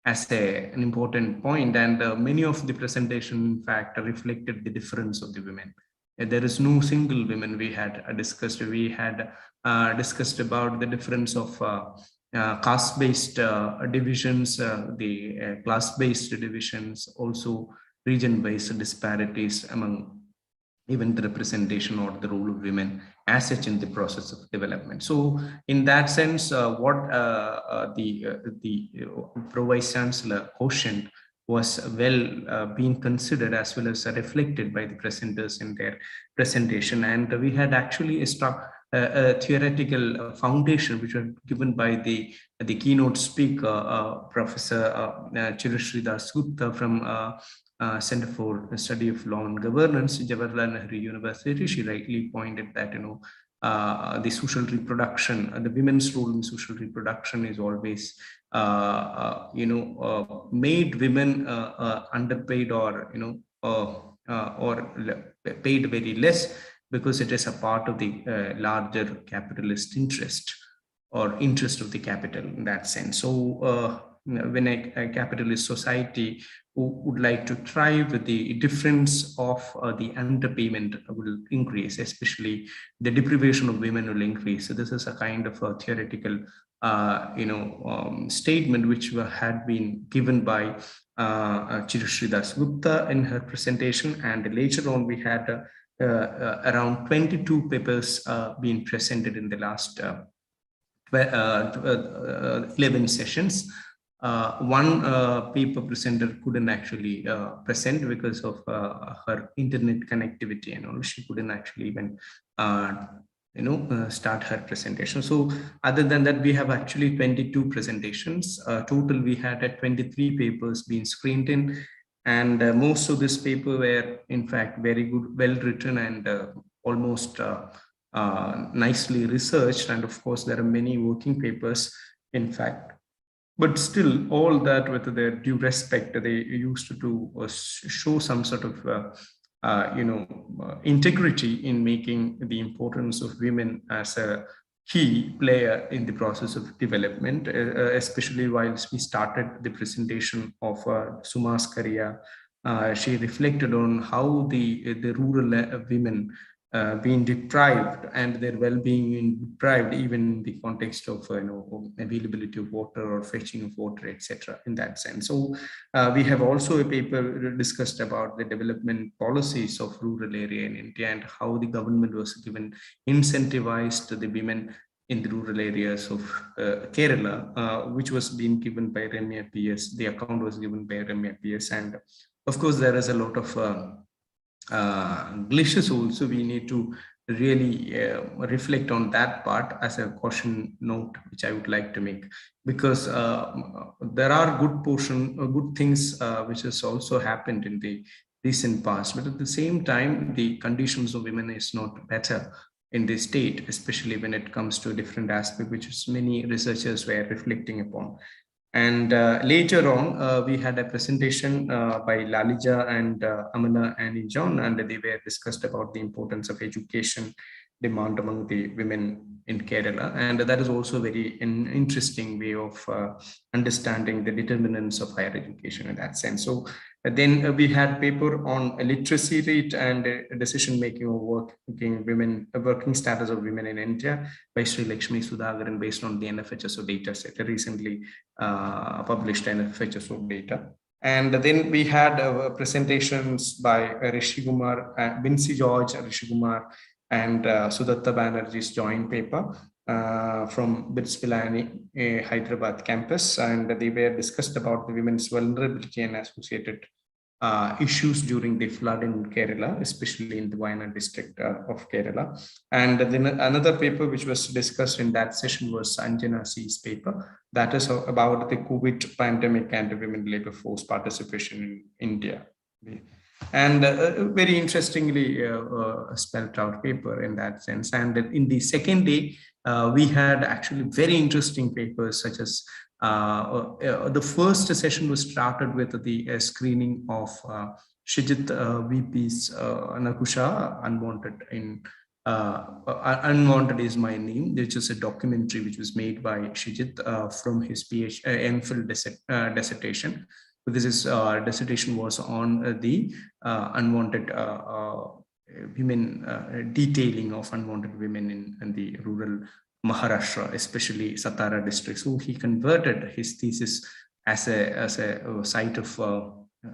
as an important point, and many of the presentation, in fact, reflected the difference of the women. There is no single women we had discussed. We had discussed about the difference of caste-based divisions, the class-based divisions, also region-based disparities among even the representation or the role of women as such in the process of development. So in that sense, what the Pro-Vice Chancellor cautioned was well being considered as well as reflected by the presenters in their presentation. And we had actually a theoretical foundation which was given by the keynote speaker, Professor Sreekkutty Gupta from Center for the Study of Law and Governance, Jawaharlal Nehru University. She rightly pointed that, the social reproduction, the women's role in social reproduction is always, made women underpaid or, or paid very less, because it is a part of the larger capitalist interest or interest of the capital in that sense. So when a capitalist society who would like to thrive, the difference of the underpayment will increase, especially the deprivation of women will increase. So this is a kind of a theoretical statement which had been given by Sreekkutty Gupta in her presentation. And later on, we had around 22 papers being presented in the last 11 sessions. One paper presenter couldn't actually present because of her internet connectivity, and all. She couldn't actually even start her presentation. So other than that, we have actually 22 presentations. Total, we had 23 papers being screened in, and most of this paper were in fact very good, well written, and almost nicely researched. And of course, there are many working papers, in fact. But still, all that with their due respect, they used to show some sort of, integrity in making the importance of women as a key player in the process of development, especially whilst we started the presentation of Suma's career. She reflected on how the rural women being deprived and their well-being deprived, even in the context of availability of water or fetching of water, etc. in that sense. So we have also a paper discussed about the development policies of rural area in India and how the government was given incentivized the women in the rural areas of Kerala, which was being given by Ramya PS. The account was given by Ramya PS, and of course there is a lot of glitches also. We need to really reflect on that part as a caution note, which I would like to make, because there are good things which has also happened in the recent past, but at the same time, the conditions of women is not better in the state, especially when it comes to a different aspect, which many researchers were reflecting upon. And later on, we had a presentation by Lalija and Amala and John, and they were discussed about the importance of education demand among the women in Kerala. And that is also very an interesting way of understanding the determinants of higher education in that sense. So then we had paper on literacy rate and decision-making of working status of women in India by Sri Lakshmi Sudhakaran, based on the NFHSO data set, recently published NFHSO data. And then we had presentations by Rishi Kumar, Vinci George, Rishi Kumar, and Sudatta Banerjee's joint paper from BITS Pilani Hyderabad campus, and they were discussed about the women's vulnerability and associated issues during the flood in Kerala, especially in the Vijayan district of Kerala. And then another paper which was discussed in that session was Anjana C's paper, that is about the COVID pandemic and the women labor force participation in India. And very interestingly spelled out paper in that sense. And in the second day, we had actually very interesting papers, such as the first session was started with the screening of Shijit VP's Nakusha, unwanted in Unwanted is My Name, which is a documentary which was made by Shijit from his MPhil dissertation. So this is dissertation was on the unwanted women, detailing of unwanted women in the rural Maharashtra, especially Satara district. So he converted his thesis as a site of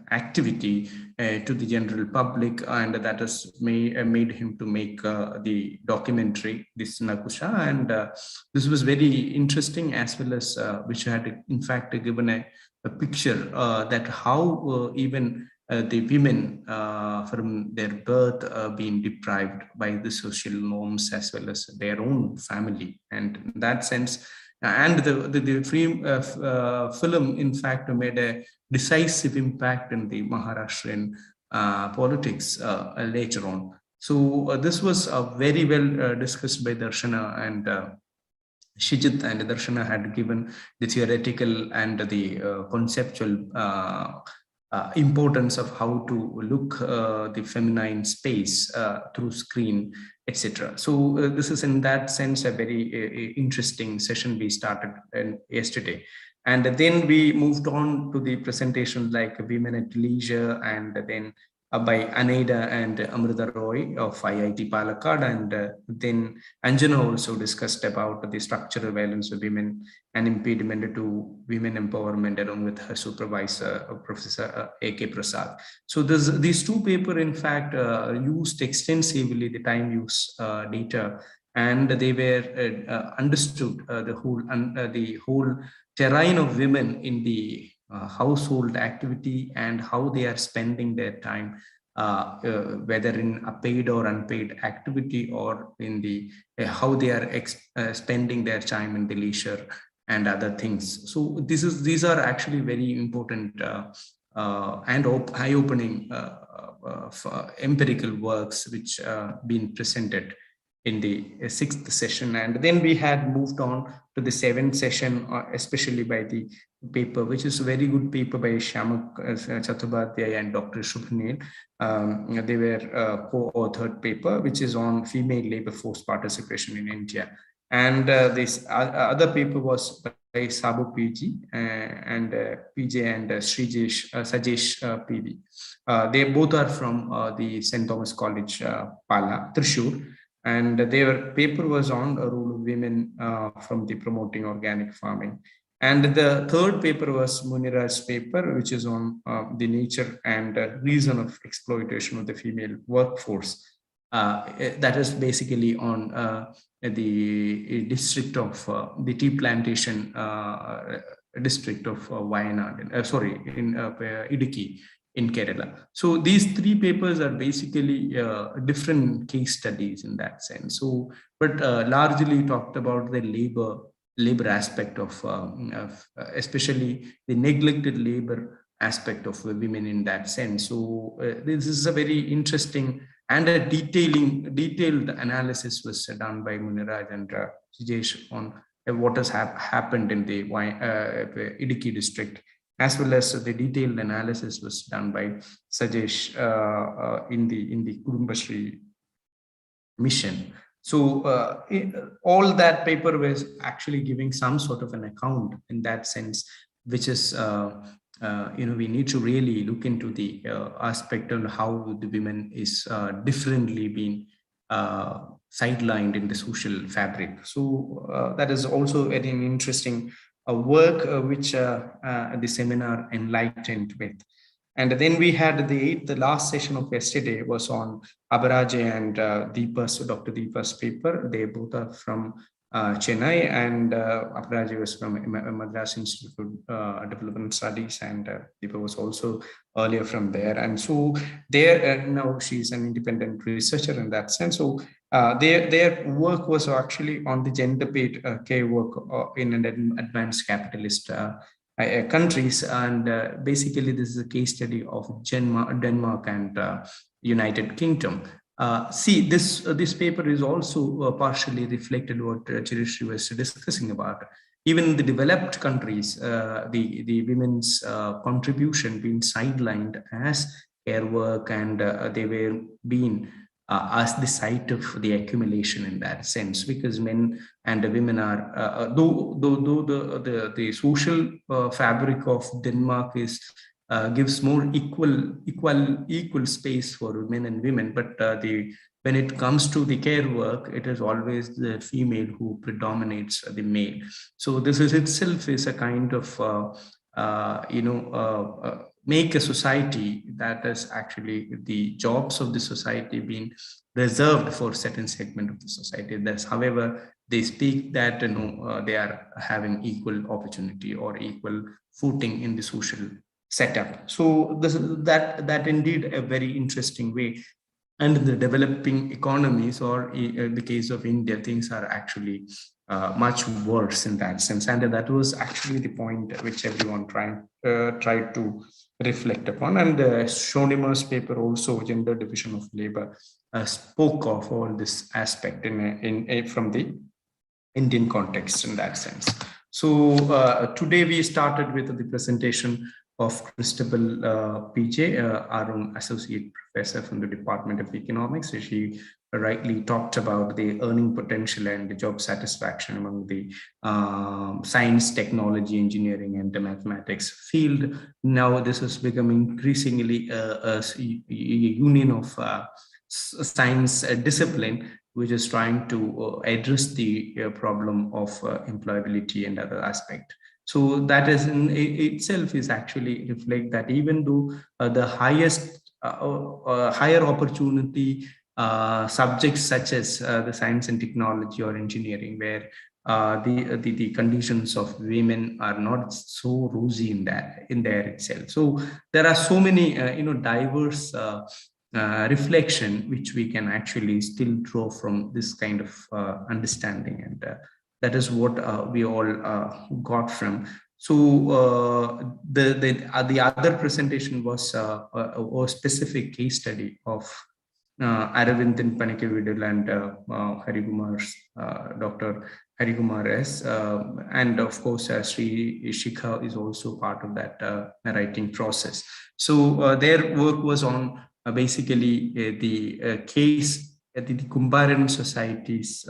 activity to the general public, and that has made him to make the documentary, this Nakusha, and this was very interesting, as well as which had in fact given a picture that how even the women from their birth being deprived by the social norms as well as their own family, and in that sense, and the film in fact made a decisive impact in the Maharashtrian politics later on. So this was very well discussed by Darshana and Shijit, and Darshana had given the theoretical and the conceptual importance of how to look the feminine space through screen, etc. So this is in that sense a very interesting session we started yesterday. And then we moved on to the presentation like Women at Leisure, and then by Aneda and Amrita Roy of IIT Palakkad, and then Anjana also discussed about the structural violence of women and impediment to women empowerment, along with her supervisor, Professor A.K. Prasad. So these two papers, in fact, used extensively the time use data, and they were understood the whole terrain of women in the household activity and how they are spending their time, whether in a paid or unpaid activity, or in the how they are spending their time in the leisure and other things. So these are actually very important and eye-opening empirical works which been presented in the sixth session. And then we had moved on to the seventh session, especially by the paper, which is a very good paper by Shyamak Chattopadhyay and Dr. Shubhanil. They were co-authored paper, which is on female labor force participation in India. And this other paper was by Sabu PG and PJ and Sajesh PV. They both are from the St. Thomas College, Pala, Thrissur. And their paper was on a role of women from the promoting organic farming. And the third paper was Munira's paper, which is on the nature and reason of exploitation of the female workforce. That is basically on the district of the tea plantation district of Wayanad, in Idukki in Kerala. So these three papers are basically different case studies in that sense. So, but largely talked about the labor aspect of especially the neglected labor aspect of women in that sense. So this is a very interesting and a detailed analysis was done by Muniraj and Sujesh on what has happened in the Idukki district, as well as the detailed analysis was done by Sajesh in the Kudumbashree mission. So all that paper was actually giving some sort of an account in that sense, which is, we need to really look into the aspect on how the women is differently being sidelined in the social fabric. So that is also an interesting work which the seminar enlightened with. And then we had the last session of yesterday was on Abhiraj and Dr. Deepa's paper. They both are from Chennai, and Abhiraj was from Madras Institute of Development Studies, and Deepa was also earlier from there. And so there now she's an independent researcher in that sense. So their work was actually on the gender paid care work in an advanced capitalist countries, and basically this is a case study of Denmark and United Kingdom. See, this paper is also partially reflected what Chirishri was discussing about. Even in the developed countries, the women's contribution being sidelined as care work, and they were being as the site of the accumulation in that sense, because men and women are, though the social fabric of Denmark is gives more equal space for men and women, but when it comes to the care work, it is always the female who predominates the male. So this is itself is a kind of make a society that is actually the jobs of the society being reserved for certain segment of the society. That's, however, they speak that they are having equal opportunity or equal footing in the social setup. So that indeed a very interesting way. And in the developing economies, or in the case of India, things are actually much worse in that sense. And that was actually the point which everyone tried to reflect upon. And Shonima's paper also, Gender Division of Labor, spoke of all this aspect from the Indian context in that sense. So today we started with the presentation of Christabel PJ, our own associate professor from the Department of Economics. She rightly talked about the earning potential and the job satisfaction among the science, technology, engineering, and the mathematics field. Now this has become increasingly a union of science discipline, which is trying to address the problem of employability and other aspects. So that is in itself is actually reflect that even though the higher opportunity subjects such as the science and technology or engineering, where the conditions of women are not so rosy in there itself. So there are so many diverse reflection which we can actually still draw from this kind of understanding, and that is what we all got from. So the other presentation was a specific case study of Aravindan Panikavidal and Harikumar's Dr. Harikumar S. And of course, Sri Shikha is also part of that writing process. So their work was on basically the case at the Kumbharan society's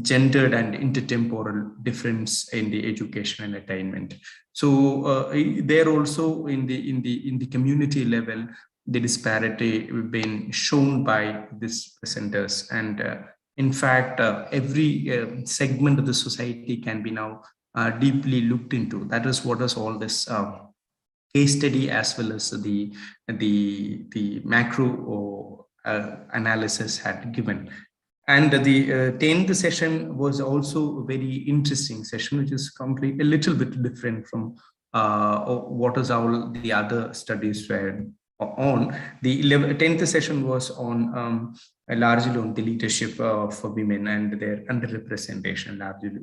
gendered and intertemporal difference in the education and attainment. So there also in the community level, the disparity been shown by these presenters, and in fact every segment of the society can be now deeply looked into. That is what is all this case study, as well as the macro analysis had given. And the 10th session was also a very interesting session, which is a little bit different from what is all the other studies were on. The 10th session was on largely on the leadership for women and their underrepresentation, largely,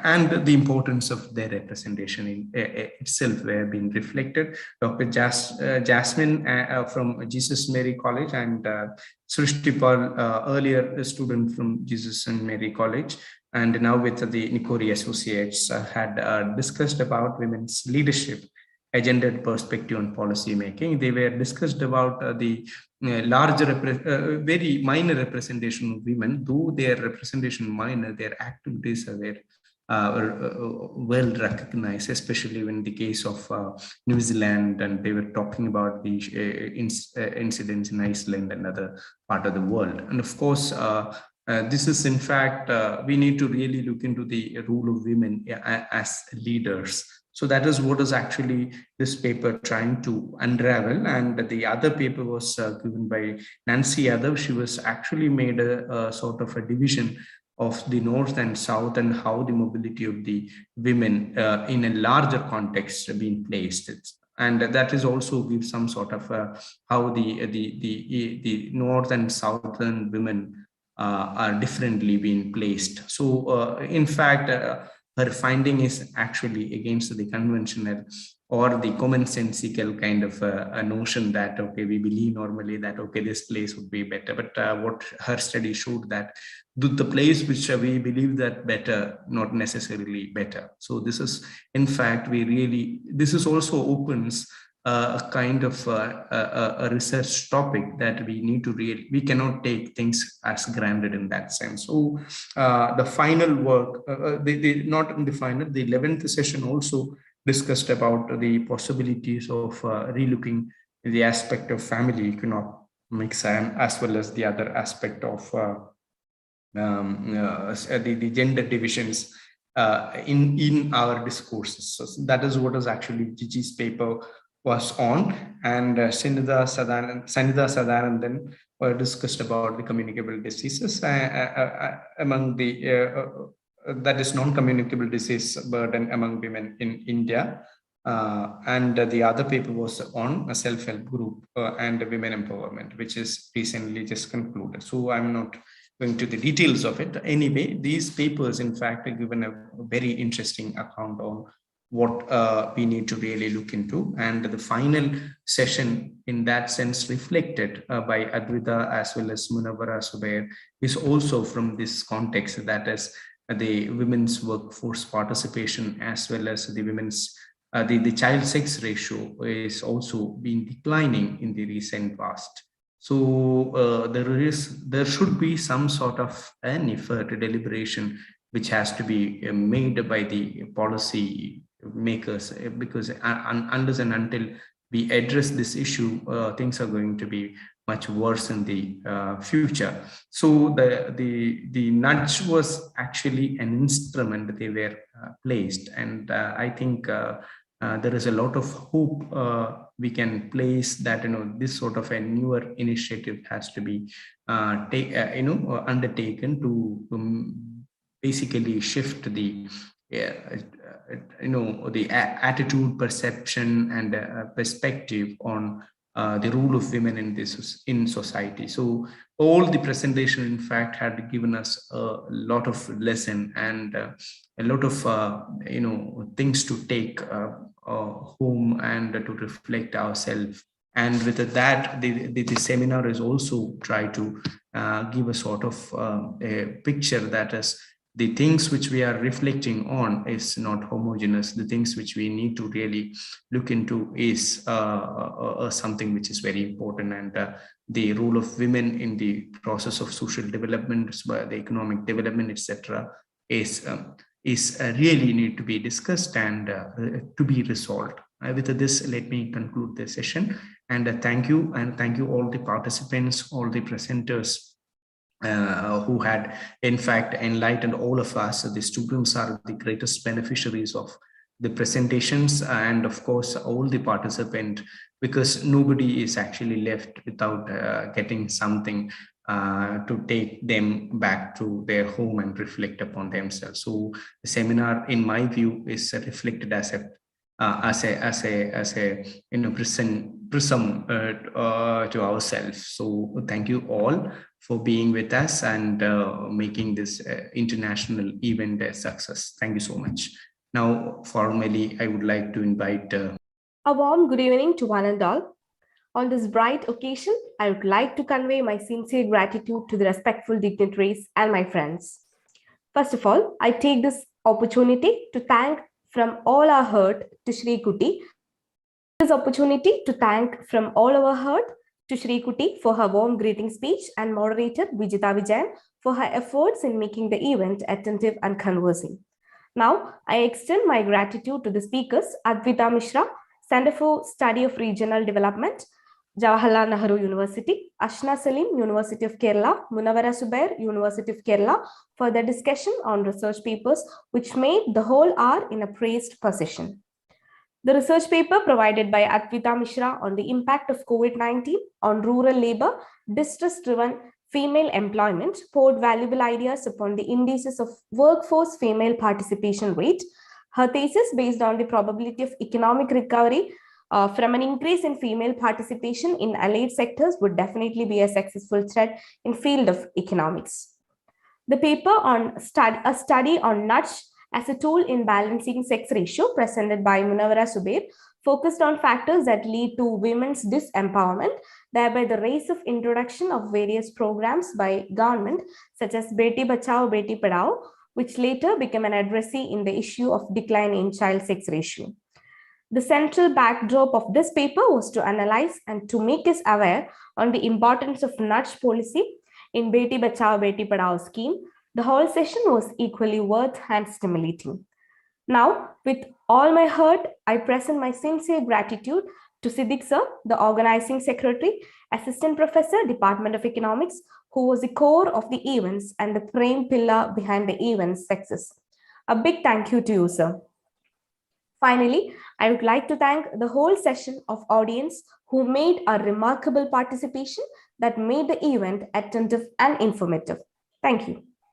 and the importance of their representation in itself were being reflected. Dr. Jasmine from Jesus Mary College and Srishtipal, earlier a student from Jesus and Mary College, and now with the Nikori Associates, had discussed about women's leadership, a gendered perspective on policy making. They were discussed about the larger, very minor representation of women. Though their representation minor, their activities are well recognized, especially in the case of New Zealand, and they were talking about the incidents in Iceland and other part of the world. And of course, this is in fact, we need to really look into the role of women as leaders. So that is what is actually this paper trying to unravel. And the other paper was given by Nancy Yadav. She was actually made a sort of a division of the North and South, and how the mobility of the women in a larger context being placed. And that is also gives some sort of how the North and Southern women are differently being placed. So in fact, her finding is actually against the conventional or the commonsensical kind of a notion that, okay, we believe normally that, okay, this place would be better. But what her study showed that the place which we believe that better, not necessarily better. So this is, in fact, this is also opens a kind of a research topic that we cannot take things as granted in that sense. So the final work, not in the final, the 11th session also discussed about the possibilities of relooking the aspect of family economics and as well as the other aspect of the gender divisions in our discourses. So that is what is actually Gigi's paper was on, and Sanidha Sadanandan discussed about the communicable diseases among the that is non-communicable disease burden among women in India. And the other paper was on a self-help group and women empowerment, which is recently just concluded. So I'm not going to the details of it. Anyway, these papers, in fact, are given a very interesting account on what we need to really look into. And the final session, in that sense, reflected by Adwaitiya as well as Munawwara Zubair, is also from this context, that is the women's workforce participation as well as the women's the child sex ratio is also been declining in the recent past. So there should be some sort of an effort, deliberation, which has to be made by the policy makers, because unless and until we address this issue, things are going to be much worse in the future. So the nudge was actually an instrument they were placed, and I think there is a lot of hope we can place that this sort of a newer initiative has to be undertaken to basically shift the the attitude, perception, and perspective on the role of women in society. So all the presentation, in fact, had given us a lot of lesson and a lot of things to take home and to reflect ourselves. And with that, the seminar is also try to give a sort of a picture that is the things which we are reflecting on is not homogeneous. The things which we need to really look into is something which is very important, and the role of women in the process of social development, the economic development, etc., is really need to be discussed and to be resolved. With this, let me conclude the session, and thank you all the participants, all the presenters who had in fact enlightened all of us. The students are the greatest beneficiaries of the presentations, and of course all the participants, because nobody is actually left without getting something to take them back to their home and reflect upon themselves. So the seminar, in my view, is reflected as a prism to ourselves. So thank you all for being with us and making this international event a success. Thank you so much. Now, formally, I would like to invite a warm good evening to one and all. On this bright occasion, I would like to convey my sincere gratitude to the respectful dignitaries and my friends. First of all, I take this opportunity to thank from all our heart to Sreekkutty. This opportunity to thank from all our heart to Sreekkutty for her warm greeting speech, and moderator Vijitha Vijayan for her efforts in making the event attentive and conversing. Now, I extend my gratitude to the speakers: Adwaitiya Mishra, Center for Study of Regional Development, Jawaharlal Nehru University; Ashna Salim, University of Kerala; Munawwara Zubair, University of Kerala, for the discussion on research papers, which made the whole hour in a praised position. The research paper provided by Adwaitiya Mishra on the impact of COVID-19 on rural labor, distress-driven female employment, poured valuable ideas upon the indices of workforce female participation rate. Her thesis, based on the probability of economic recovery from an increase in female participation in allied sectors, would definitely be a successful thread in field of economics. The paper on a study on nudge as a tool in balancing sex ratio, presented by Munawwara Zubair, focused on factors that lead to women's disempowerment, thereby the race of introduction of various programs by government, such as Beti Bachao, Beti Padhao, which later became an addressee in the issue of decline in child sex ratio. The central backdrop of this paper was to analyze and to make us aware on the importance of nudge policy in Beti Bachao Beti Padhao scheme. The whole session was equally worth and stimulating. Now, with all my heart, I present my sincere gratitude to Siddik sir, the organizing secretary, assistant professor, Department of Economics, who was the core of the events and the prime pillar behind the event's success. A big thank you to you, sir. Finally, I would like to thank the whole session of audience who made a remarkable participation that made the event attentive and informative. Thank you.